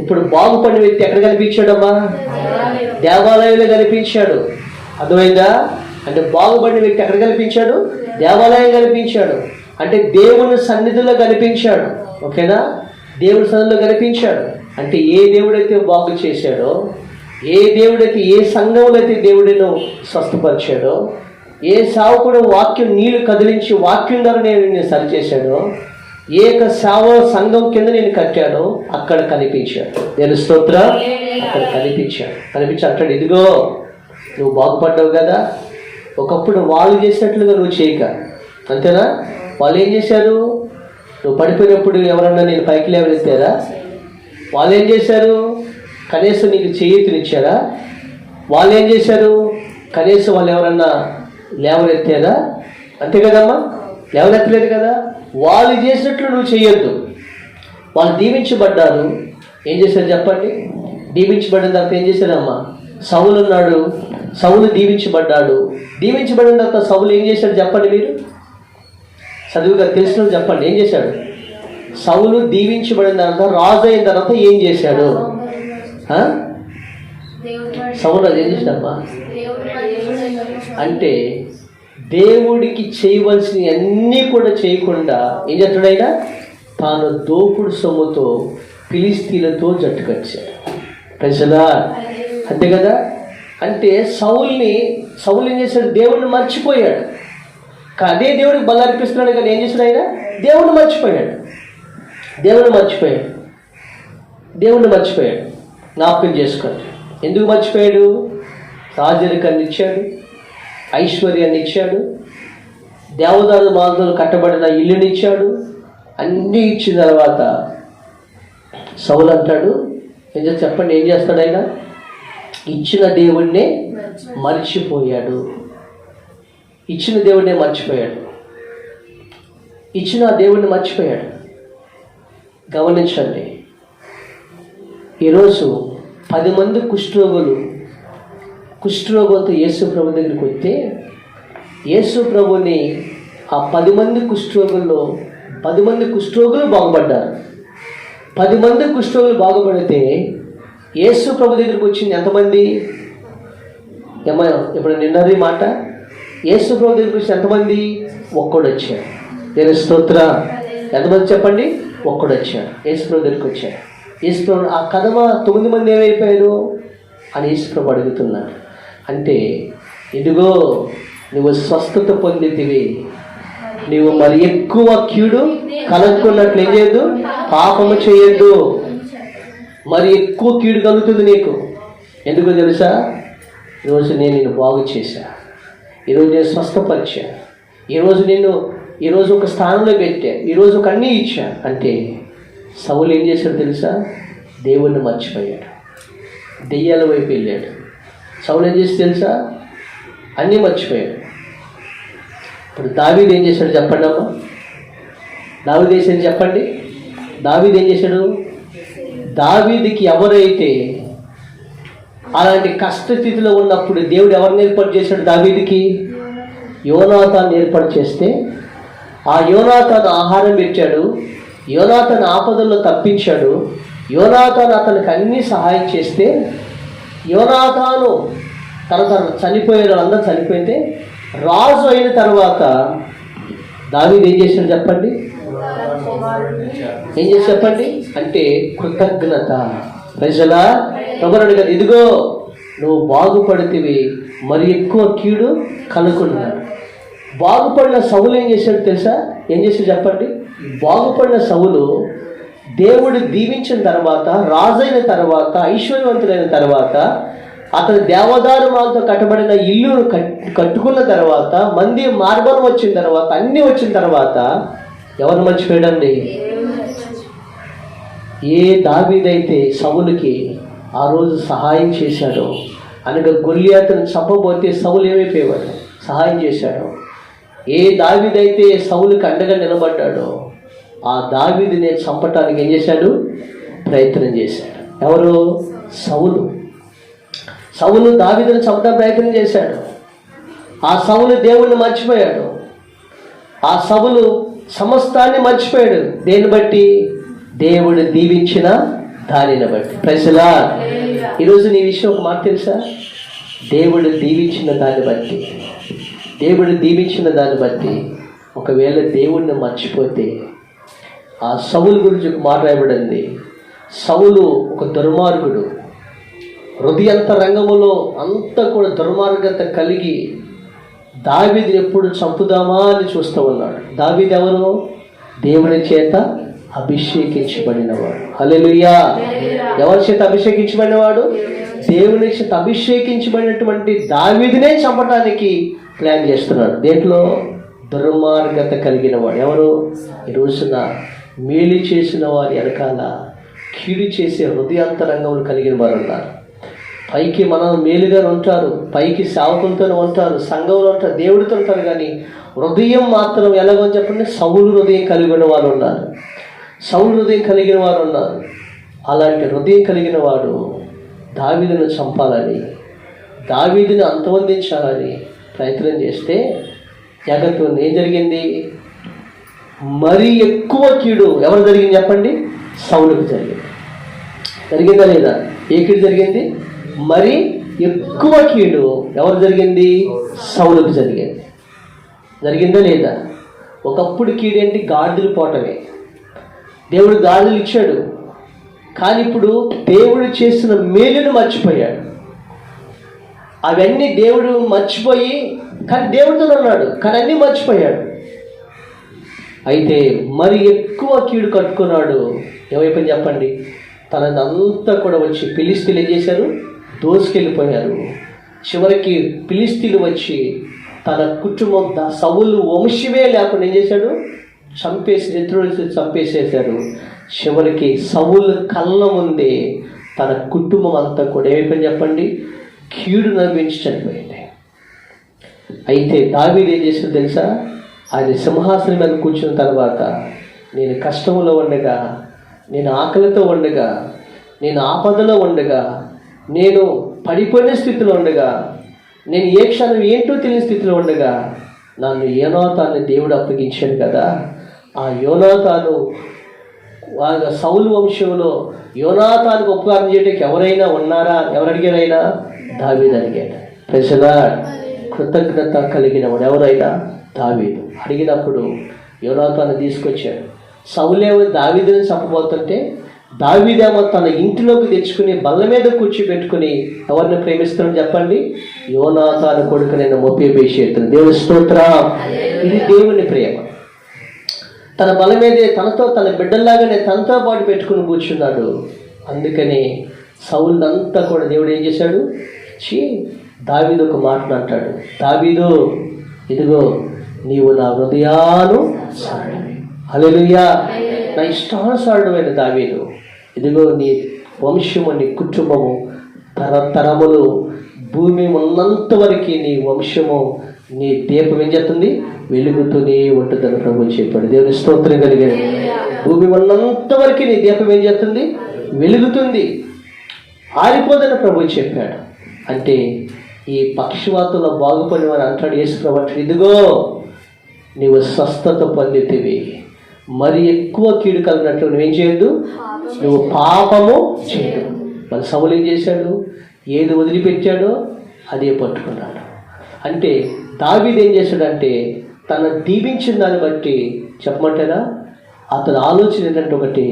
ఇప్పుడు బాగుపడిన వ్యక్తి ఎక్కడ కనిపించాడమ్మా? దేవాలయంలో కనిపించాడు. అర్థమైందా? అంటే బాగుపడిన వ్యక్తి ఎక్కడ కనిపించాడు? దేవాలయం కనిపించాడు. అంటే దేవుని సన్నిధిలో కనిపించాడు. ఓకేనా? దేవుని సన్నిధిలో కనిపించాడు. అంటే ఏ దేవుడైతే బాగు చేశాడో, ఏ దేవుడైతే, ఏ సంఘంలో అయితే దేవుడిని స్వస్థపరిచాడో, ఏ సావుకుడు వాక్యం నీళ్లు కదిలించి వాక్యం ద్వారా నేను సరిచేశాడో, ఏక సేవ సంఘం కింద నేను కట్టాడో అక్కడ కనిపించాడు. నేను స్తోత్రం. అక్కడ కనిపించి అంటాడు, ఇదిగో నువ్వు బాగుపడ్డావు కదా. ఒకప్పుడు వాళ్ళు చేసినట్లుగా నువ్వు చేయక, అంతేనా? వాళ్ళు ఏం చేశారు? నువ్వు పడిపోయినప్పుడు ఎవరన్నా నేను పైకి లేవనెత్తారా? వాళ్ళు ఏం చేశారు? కనీసం నీకు చేయూతనిచ్చారా? వాళ్ళు ఏం చేశారు? కనీసం వాళ్ళు ఎవరన్నా లేవనెత్తారా? అంతే కదమ్మా, లేవనెత్తలేదు కదా. వాళ్ళు చేసినట్లు నువ్వు చేయొద్దు. వాళ్ళు దీవించబడ్డారు. ఏం చేశారు చెప్పండి? దీవించబడిన తర్వాత ఏం చేశాడమ్మా? సౌలు ఉన్నాడు. సౌలు దీవించబడ్డాడు. దీవించబడిన తర్వాత సౌలు ఏం చేశాడు చెప్పండి? మీరు చదువుగా తెలిసిన చెప్పండి. ఏం చేశాడు? సౌలు దీవించబడిన తర్వాత, రాజు అయిన తర్వాత ఏం చేశాడు? సౌలు ఏం చేశాడమ్మా అంటే దేవుడికి చేయవలసిన అన్నీ కూడా చేయకుండా ఏం చేస్తాడు ఆయన? తాను దోపుడు సొమ్ముతో ఫిలిస్తీన్లతో జట్టు కట్టాడు. ప్రజలా అంతే కదా. అంటే సౌలు ఏం చేశాడు? దేవుడిని మర్చిపోయాడు. అదే దేవుడికి బలి అర్పిస్తున్నాడు కానీ ఏం చేశాడు ఆయన? దేవుడిని మర్చిపోయాడు. జ్ఞాపకం చేసుకోండి. ఎందుకు మర్చిపోయాడు? రాజరికాన్ని ఇచ్చాడు, ఐశ్వర్యాన్ని ఇచ్చాడు, దేవదారు మాలతో కట్టబడిన ఇల్లుని ఇచ్చాడు. అన్నీ ఇచ్చిన తర్వాత సౌలు అంటాడు, ఏం చేసి చెప్పండి? ఏం చేస్తాడు ఆయన? ఇచ్చిన దేవుణ్ణి మర్చిపోయాడు. ఇచ్చిన దేవుడినే మర్చిపోయాడు. ఇచ్చిన దేవుడిని మర్చిపోయాడు. గమనించండి, ఈరోజు 10 మంది కుష్ఠరోగులతో యేసు ప్రభు దగ్గరికి వస్తే యేసు ప్రభుని ఆ 10 మంది కుష్ఠరోగుల్లో 10 మంది కుష్ఠరోగులు బాగుపడ్డారు. 10 మంది కుష్ఠరోగులు బాగుపడితే యేసు ప్రభు దగ్గరికి వచ్చింది ఎంతమంది? ఏమయ్యా ఇప్పుడు నిన్నది మాట. యేసు ప్రభు దగ్గరికి వచ్చి ఎంతమంది? ఒక్కడు వచ్చాడు. దేవుని స్తోత్ర. ఎంతమంది చెప్పండి? ఒక్కడు వచ్చాడు. యేసు ప్రభు దగ్గరికి వచ్చాడు. యేసు ప్రభు ఆ కదమ 9 మంది ఏమైపోయారు అని యేసు ప్రభు అడుగుతున్నాడు. అంటే ఇదిగో నువ్వు స్వస్థత పొందితివి, నువ్వు మరి ఎక్కువ కీడు కలుగుకున్నట్లు ఏం చేయొద్దు, పాపము చేయొద్దు. మరి ఎక్కువ కీడు కలుగుతుంది నీకు. ఎందుకో తెలుసా? ఈరోజు నేను నిన్ను బాగు చేశా, ఈరోజు నేను స్వస్థపరిచా, ఈరోజు ఒక స్థానంలో పెట్టా, ఈరోజు ఒక అన్నీ ఇచ్చా. అంటే సౌలు ఏం చేశాడు తెలుసా? దేవుణ్ణి మర్చిపోయాడు, దెయ్యాల వైపు వెళ్ళాడు. సౌలు ఏం చేసి తెలుసా? అన్నీ మర్చిపోయాడు. ఇప్పుడు దావీదు ఏం చేశాడు చెప్పండి అమ్మా? దావీదు చేసేది చెప్పండి. దావీదు ఏం చేశాడు? దావీదుకి ఎవరైతే అలాంటి కష్టస్థితిలో ఉన్నప్పుడు దేవుడు ఎవరిని ఏర్పాటు చేశాడు? దావీదుకి యోనాతాను ఏర్పాటు చేస్తే ఆ యోనాతాను ఆహారం పెట్టాడు, యోనాతాను ఆపదల్లో తప్పించాడు, యోనాతాను అతనికి అన్ని సహాయం చేస్తే యోనాతాను తన చనిపోయారు, అందరూ చనిపోతే రాజు అయిన తర్వాత దావీదు ఏం చేశాడు చెప్పండి? ఏం చేసి చెప్పండి? అంటే కృతజ్ఞత. ప్రజలా ప్రభువుని కదా, ఇదిగో నువ్వు బాగుపడితివి, మరి ఎక్కువ కీడు కనుక్కున్నాడు. బాగుపడిన సౌలు ఏం చేశాడు తెలుసా? ఏం చేశాడు చెప్పండి? బాగుపడిన సౌలు దేవుడు దీవించిన తర్వాత, రాజైన తర్వాత, ఐశ్వర్యవంతులైన తర్వాత, అతని దేవదారుమాలతో కట్టబడిన ఇల్లును కట్టుకున్న తర్వాత, మంది మార్గం వచ్చిన తర్వాత, అన్నీ వచ్చిన తర్వాత ఎవరు మర్చిపోయాడండి? ఏ దావీదైతే సౌలుకి ఆ రోజు సహాయం చేశాడో, అనగా గొల్లియాతును చంపబోతే సౌలు ఏమైపోయేవాడు? సహాయం చేశాడు. ఏ దావీదైతే సౌలుకి అండగా నిలబడ్డాడో ఆ దావీదుని చంపటానికి ఏం చేశాడు? ప్రయత్నం చేశాడు. ఎవరు? సౌలు దావీదుని చంపడానికి ప్రయత్నం చేశాడు. ఆ సౌలు దేవుణ్ణి మర్చిపోయాడు. ఆ సౌలు సమస్తాన్ని మర్చిపోయాడు. దేన్ని బట్టి? దేవుడు దీవించిన దానిని బట్టి. ప్రజలా ఈరోజు నీ విషయం ఒక మాట తెలుసా? దేవుడు దీవించిన దాన్ని బట్టి, దేవుడు దీవించిన దాన్ని బట్టి ఒకవేళ దేవుణ్ణి మర్చిపోతే, ఆ సౌలు గురించి ఒక మాట రాయబడింది. సౌలు ఒక దుర్మార్గుడు, హృదయంతరంగములో అంతా కూడా దుర్మార్గత కలిగి దావీదుని ఎప్పుడు చంపుదామా అని చూస్తూ ఉన్నాడు. దావీదు ఎవరు? దేవుని చేత అభిషేకించబడినవాడు. హల్లెలూయా. ఎవరి చేత అభిషేకించబడినవాడు? దేవుని చేత అభిషేకించబడినటువంటి దావీదునే చంపడానికి ప్లాన్ చేస్తున్నాడు. దేంట్లో? దుర్మార్గత కలిగిన వాడు. ఎవరు? ఈ రోజున మేలు చేసిన వారి వెనకాల కీడు చేసే హృదయాంతరంగములు కలిగిన వారు ఉన్నారు. పైకి మనం మేలుగా ఉంటారు, పైకి సేవకులతోనే ఉంటారు, సంఘంలో ఉంటారు, దేవుడితో ఉంటారు, కానీ హృదయం మాత్రం ఎలాగో చెప్పండి, సౌలు హృదయం కలిగిన వారు ఉన్నారు. సౌలు హృదయం కలిగిన వారు ఉన్నారు. అలాంటి హృదయం కలిగిన వాడు దావీదును చంపాలని, దావీదుని అంతమొందించాలని ప్రయత్నం చేస్తే జగత్తు ఏం జరిగింది? మరీ ఎక్కువ కీడు ఎవరు జరిగింది చెప్పండి? సౌలుకు జరిగింది. జరిగిందా లేదా? ఏ కీడు జరిగింది? మరి ఎక్కువ కీడు ఎవరు జరిగింది? సౌలుకు జరిగింది. జరిగిందా లేదా? ఒకప్పుడు కీడేంటి? గాడిదలు పోవటమే. దేవుడు గాడిదలు ఇచ్చాడు, కానీ ఇప్పుడు దేవుడు చేసిన మేలును మర్చిపోయాడు. అవన్నీ దేవుడు మర్చిపోయి, కానీ దేవుడితో ఉన్నాడు, కానీ అన్నీ మర్చిపోయాడు. అయితే మరి ఎక్కువ కీడు కట్టుకున్నాడు. ఏమైపోయింది చెప్పండి? తనదంతా కూడా వచ్చి ఫిలిష్తీయులు ఏం చేశారు? దోసుకెళ్ళిపోయారు. చివరికి ఫిలిష్తీయులు వచ్చి తన కుటుంబం, సౌలు వంశమే లేకుండా ఏం చేశాడు? చంపేసేశారు. చివరికి సౌలు కళ్ళ ముందే తన కుటుంబం అంతా కూడా ఏమైపోయింది చెప్పండి? కీడు నవ్వించి చనిపోయింది. అయితే దావీదు ఏం చేశాడో తెలుసా? ఆయన సింహాసనం మీద కూర్చున్న తర్వాత, నేను కష్టంలో ఉండగా, నేను ఆకలితో ఉండగా, నేను ఆపదలో ఉండగా, నేను పడిపోయిన స్థితిలో ఉండగా, నేను ఏ క్షణం ఏంటో తెలియని స్థితిలో ఉండగా నన్ను యోనాతాను దేవుడు అప్పగించాడు కదా. ఆ యోనాతాను వాళ్ళ సౌలు వంశంలో యోనాతానుకు ఉపకారం చేయడానికి ఎవరైనా ఉన్నారా? ఎవరు అడిగారైనా? దావీదు అడిగాడు. ప్రజలా కృతజ్ఞత కలిగిన వాడు ఎవరైనా దావీదు. అడిగినప్పుడు యోనాతాను తీసుకొచ్చాడు. సౌలేమో దావీదుని చంపబోతుంటే దావీదేమో తన ఇంటిలోకి తెచ్చుకుని బల్ల మీద కూర్చోబెట్టుకుని ఎవరిని ప్రేమిస్తున్నాడు చెప్పండి? యోనాతాను కొడుకునైన మెఫీబోషెతును. దేవుని స్తోత్రం. ఇది దేవుని ప్రేమ. తన బల మీదే తన బిడ్డల్లాగానే తనతో పాటు పెట్టుకుని కూర్చున్నాడు. అందుకని సౌలునంతా కూడా దేవుడు ఏం చేశాడు? దావీదు ఒక మాటను అంటాడు, దావీదు ఇదిగో నీవు నా హృదయాను హల్లెలూయా, నా ఇష్టానుసారుడైన దావీదు, ఇదిగో నీ వంశము, నీ కుటుంబము తరతరములు భూమి ఉన్నంత వరకు నీ వంశము, నీ దీపం ఏం చేస్తుంది? వెలుగుతూనే ఉంటుందని ప్రభు చెప్పాడు. దేవుని స్తోత్రం కలిగాడు. భూమి ఉన్నంత వరకు నీ దీపం ఏం చేస్తుంది? వెలుగుతుంది, ఆరిపోదని ప్రభు చెప్పాడు. అంటే ఈ పక్షవాతంలో బాగుపడినవాడు అంటాడు యేసు ప్రభు అంటాడు, ఇదిగో నీవు స్వస్థత పొందితివి, మరి ఎక్కువ కీడు కలిగినట్లు నువ్వేం చేయొద్దు, నువ్వు పాపము చేయదు. మన సౌలు ఏం చేశాడు? ఏది వదిలిపెట్టాడో అదే పట్టుకున్నాడు. అంటే దావీదు ఏం చేశాడంటే తన దీవించిన దాన్ని బట్టి చెప్పమంటారా, అతని ఆలోచన ఏంటంటే ఒకటి,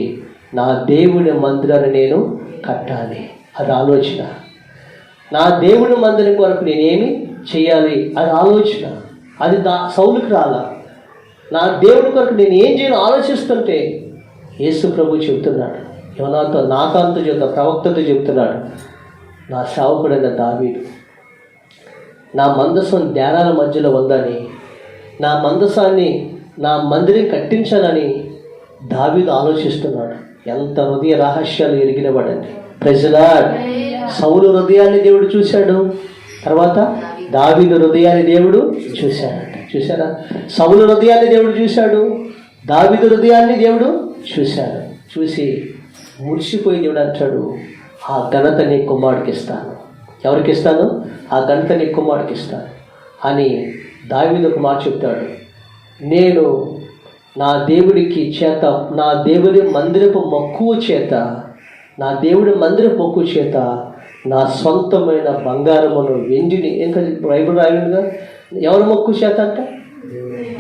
నా దేవుని మందిరాన్ని నేను కట్టాలి, అది ఆలోచన. నా దేవుని మందిరం కొరకు నేనేమి చేయాలి, అది ఆలోచన. అది సౌలుకి రాలా. నా దేవుని కొరకు నేను ఏం చేయాలో ఆలోచిస్తుంటే యేసు ప్రభు చెబుతున్నాడు, నాతాంతో చెబుతాడు, ప్రవక్తతో చెబుతున్నాడు, నా సేవకుడైన దావీదు నా మందసం ధ్యానాల మధ్యలో ఉందని, నా మందసాన్ని నా మందిరం కట్టించాలని దావీదు ఆలోచిస్తున్నాడు. ఎంత హృదయ రహస్యాలు ఎరిగినవాడండి. ప్రజలా సౌలు హృదయాన్ని దేవుడు చూశాడు, తర్వాత దావీదు హృదయాన్ని దేవుడు చూశాడంట. చూశారా? సౌలు హృదయాన్ని దేవుడు చూశాడు, దావీదు హృదయాన్ని దేవుడు చూశాడు. చూసి మురిసిపోయి దేవుడు అంటాడు, ఆ ఘనత నీ కుమారుడికి ఇస్తాను. ఎవరికి ఇస్తాను? ఆ ఘనత నీ కుమారుడికి ఇస్తాను అని దావీదు ఒక మాట చెప్తాడు. నేను నా దేవుడికి చేత, నా దేవుడి మందిరపు మక్కువ చేత, నా దేవుడి మందిరపు మక్కువ చేత నా సొంతమైన బంగారమును, వెండిని, ఇంకా బైబిల్ రాయలుగా ఎవరి మొక్కు చేత అంట?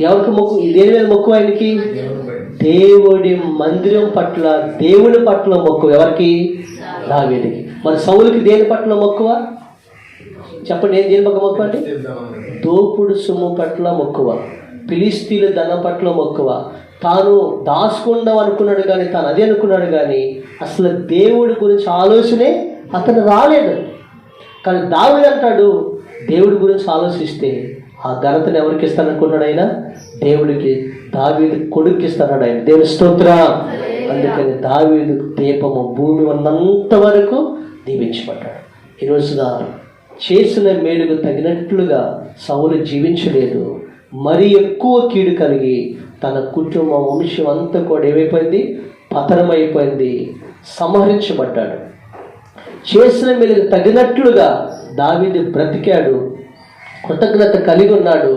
ఎవరికి మొక్కు? దేని మీద మొక్కు ఆయనకి? దేవుడి మందిరం పట్ల, దేవుడి పట్ల మొక్కు. ఎవరికి? దావీదుకి. మరి సౌలుకి దేని పట్ల మొక్కువ? చెప్పండి, దేని పట్ల మొక్కువ అంటే? దోపుడు సొమ్ము పట్ల మొక్కువ, ఫిలిస్తీన్ల ధనం పట్ల మొక్కువ. తాను దాచుకుందాం అనుకున్నాడు కానీ, తాను అదే అనుకున్నాడు కానీ అసలు దేవుడి గురించి ఆలోచనే అతను రాలేదు. కానీ దావీదు అంటాడు, దేవుడి గురించి ఆలోచిస్తే ఆ ఘనతను ఎవరికి ఇస్తాననుకున్నాడు ఆయన? దేవుడికి, దావీదు కొడుకు ఇస్తాడు ఆయన. దేవుని స్తోత్రం. అందుకని దావీదు దీపము భూమి ఉన్నంత వరకు దీవించబడ్డాడు. ఈరోజున చేసిన మేలుకు తగినట్లుగా సౌలు జీవించలేదు. మరీ ఎక్కువ కీడు కలిగి తన కుటుంబం, వంశం అంతా కూడా ఏమైపోయింది? పతనమైపోయింది, సంహరించబడ్డాడు. చేసిన మేలుకు తగినట్లుగా దావీదు బ్రతికాడు, కృతజ్ఞత కలిగి ఉన్నాడు.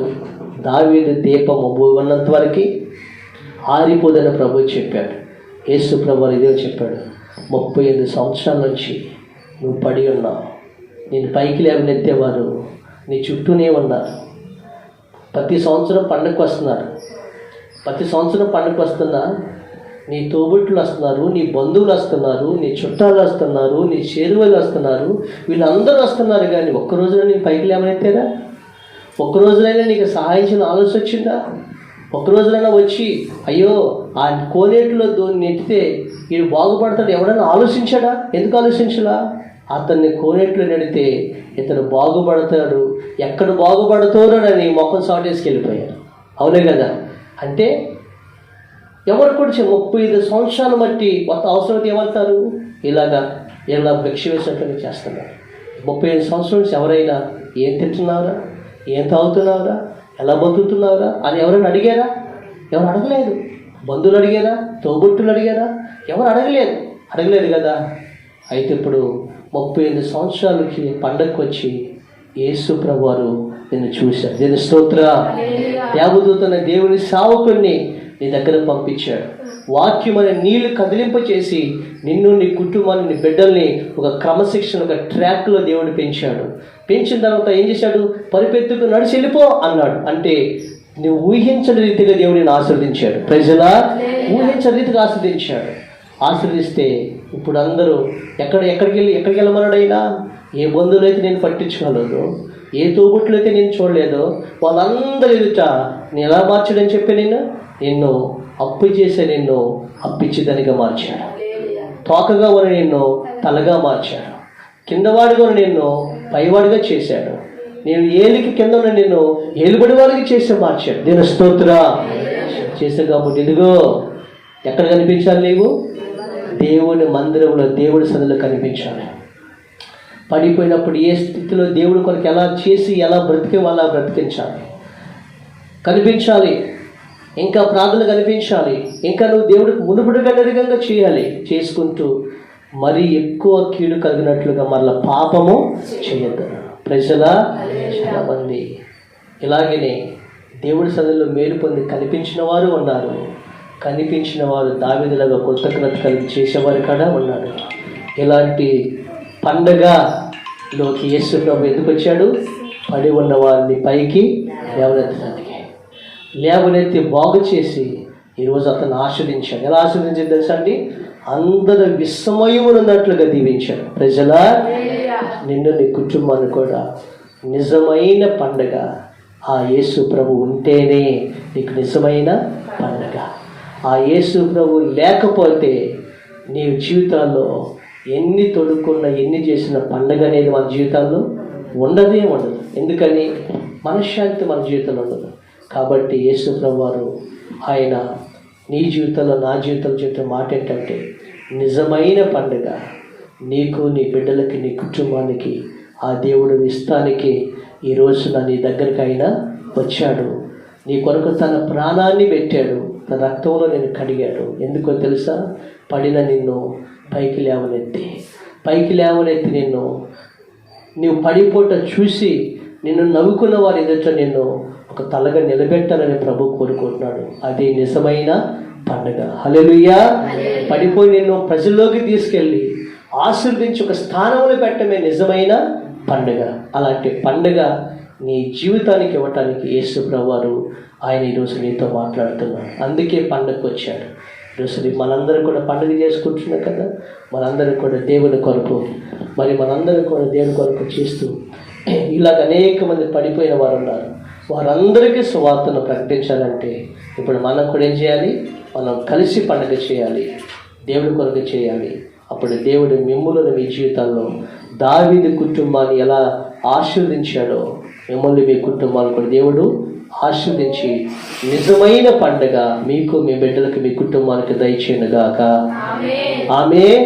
దావీదు దీపము భూమి ఉన్నంత వరకు ఆరిపోదని ప్రభు చెప్పాడు. యేసు ప్రభు ఇదే చెప్పాడు, 38 సంవత్సరాల నుంచి నువ్వు పడి ఉన్నావు, నేను పైకి లేవనెత్తేవారు నీ చుట్టూనే ఉన్నారు. ప్రతి సంవత్సరం పండుగకు వస్తున్నారు, ప్రతి సంవత్సరం పండుగకు వస్తున్నా నీ తోబుట్టులు వస్తున్నారు, నీ బంధువులు వస్తున్నారు, నీ చుట్టాలు వస్తున్నారు, నీ చేరువలు వస్తున్నారు, వీళ్ళందరూ వస్తున్నారు. కానీ ఒక్కరోజున నేను పైకి లేవనెత్తారా? ఒక్కరోజునైనా నీకు సహాయం చేయాలని ఆలోచన వచ్చిందా? ఒక్కరోజునైనా వచ్చి అయ్యో ఆ కోనేటిలో నెట్టితే వీడు బాగుపడతాడు ఎవడన్నా ఆలోచించాడా? ఎందుకు ఆలోచించలా? అతన్ని కోనేట్లో నెడితే ఇతను బాగుపడతాడు, ఎక్కడ బాగుపడతారోనని మొక్కం సాటేసుకెళ్ళిపోయారు. అవునే కదా? అంటే ఎవరు కూడా 35 సంవత్సరాలు బట్టి కొత్త అవసరం ఏమంటారు? ఇలా భిక్ష వేసినట్లుగా చేస్తున్నారు. 35 సంవత్సరాల నుంచి ఎవరైనా ఏం తింటున్నారా? ఏం తాగుతున్నావురా, ఎలా బతుకుతున్నావురా అని ఎవరైనా అడిగారా? ఎవరు అడగలేదు. బంధువులు అడిగారా? తోబుట్టులు అడిగారా? ఎవరు అడగలేదు కదా. అయితే ఇప్పుడు 38 సంవత్సరాలకి పండగకు వచ్చి యేసు ప్రభువారు నిన్ను చూశాడు. దీని స్తోత్ర. దేవదూతన దేవుని సేవకుణ్ణి నీ దగ్గర పంపించాడు. వాక్యం అనే నీళ్లు కదిలింప చేసి నిన్ను, నీ కుటుంబాన్ని, నీ బిడ్డల్ని ఒక క్రమశిక్షణ, ఒక ట్రాక్లో దేవుడు పెంచాడు. పెంచిన తర్వాత ఏం చేశాడు? పరిపెత్తుకు నడిచి వెళ్ళిపో అన్నాడు. అంటే నువ్వు ఊహించని రీతిగా దేవుడిని ఆశీర్వదించాడు. ప్రజలా ఊహించని రీతిగా ఆశీర్వదిస్తే ఇప్పుడు అందరూ ఎక్కడికి వెళ్ళమన్నాడైనా? ఏ బంధువులు అయితే నేను పట్టించుకోలేదు, ఏ తోబుట్లు అయితే నేను చూడలేదు, వాళ్ళందరూ ఎదుట నేను ఎలా మార్చాడని చెప్పి నిన్ను అప్పు చేసే నిన్ను అప్పిచ్చిదనిగా మార్చాడు. తోకగా ఉన్న నిన్ను తలగా మార్చాడు. కిందవాడుగా ఉన్న నిన్ను పైవాడిగా చేశాడు. నేను ఏలికి కింద ఉన్న నిన్ను ఏలుబడి వారికి చేసి మార్చాడు. దీని స్తోత్ర. చేసే కాబట్టి ఇదిగో ఎక్కడ కనిపించాలి? నీవు దేవుని మందిరంలో, దేవుడి సన్నిధిలో కనిపించాలి. పడిపోయినప్పుడు ఏ స్థితిలో దేవుడి కొరకు ఎలా చేసి ఎలా బ్రతికే వాళ్ళ బ్రతికించాలి, కనిపించాలి. ఇంకా ప్రార్థన కనిపించాలి. ఇంకా నువ్వు దేవుడికి మునుపటిగా నిరగంగా చేయాలి. చేసుకుంటూ మరీ ఎక్కువ కీడు కలిగినట్లుగా మరలా పాపము చేయొద్దు. ప్రజల చాలామంది ఇలాగనే దేవుడి సన్నిధిలో మేలు పొంది కనిపించిన వారు ఉన్నారు. కనిపించిన వారు దావీదులాగా కృతజ్ఞత కలిగి చేసేవారు కూడా ఉన్నారు. ఇలాంటి పండగలోకి యేసు ప్రభు ఎందుకు వచ్చాడు? పడి ఉన్న వారిని పైకి లేవనెత్తి బాగు చేసి ఈరోజు అతను ఆస్వాదించాడు. ఎలా ఆస్వాదించాడు తెలుసా అండి? అందరూ విస్మయమున్నట్లుగా దీవించాడు. ప్రజలా నిన్ను, నీ కుటుంబాన్ని కూడా నిజమైన పండగ ఆ యేసు ప్రభు ఉంటేనే నీకు నిజమైన పండగ. ఆ యేసు ప్రభు లేకపోతే నీ జీవితాల్లో ఎన్ని తొడుక్కున్నా, ఎన్ని చేసిన పండగ అనేది మన జీవితాల్లో ఉండదు. ఎందుకని? మనశ్శాంతి మన జీవితంలో ఉండదు. కాబట్టి యేసు ప్రభు వారు ఆయన నీ జీవితంలో, నా జీవితంలో చెప్పిన మాట ఏంటంటే, నిజమైన పండుగ నీకు, నీ బిడ్డలకి, నీ కుటుంబానికి ఆ దేవుడు ఇస్తానికి ఈ రోజున నీ దగ్గరికి ఆయన వచ్చాడు. నీ కొరకు తన ప్రాణాన్ని పెట్టాడు. తన రక్తంలో నేను కడిగాడు. ఎందుకో తెలుసా? పడిన నిన్ను పైకి లేవనెత్తి నీవు పడిపోట చూసి నిన్ను నవ్వుకున్న వారి ఎదుట నిన్ను ఒక తలగా నిలబెట్టాలని ప్రభు కోరుకుంటున్నాడు. అది నిజమైన పండుగ. హల్లెలూయా. పడిపోయి నిన్ను ప్రజల్లోకి తీసుకెళ్ళి ఆశీర్వదించి ఒక స్థానంలో పెట్టమే నిజమైన పండుగ. అలాంటి పండుగ నీ జీవితానికి ఇవ్వటానికి యేసు ప్రభువారు ఆయన ఈరోజు నీతో మాట్లాడుతున్నాడు. అందుకే పండుగకు వచ్చాడు. ఈరోజు మనందరం కూడా పండుగ చేసుకుంటున్నాం కదా. మనందరం కూడా దేవుని కొరకు, మనందరం కూడా దేవుని కొరకు చేస్తూ ఇలాగ అనేక మంది పడిపోయిన వారు ఉన్నారు. వారందరికీ సువార్తను ప్రకటించాలంటే ఇప్పుడు మనం కూడా ఏం చేయాలి? మనం కలిసి పండుగ చేయాలి, దేవుడి కొరకు చేయాలి. అప్పుడు దేవుడు మిమ్ములను, మీ జీవితాల్లో దావీదు కుటుంబాన్ని ఎలా ఆశీర్వదించాడో మిమ్మల్ని, మీ కుటుంబాలు కూడా దేవుడు ఆశీర్వదించి నిజమైన పండుగ మీకు, మీ బిడ్డలకు, మీ కుటుంబానికి దయచేయనుగాక. ఆమేన్.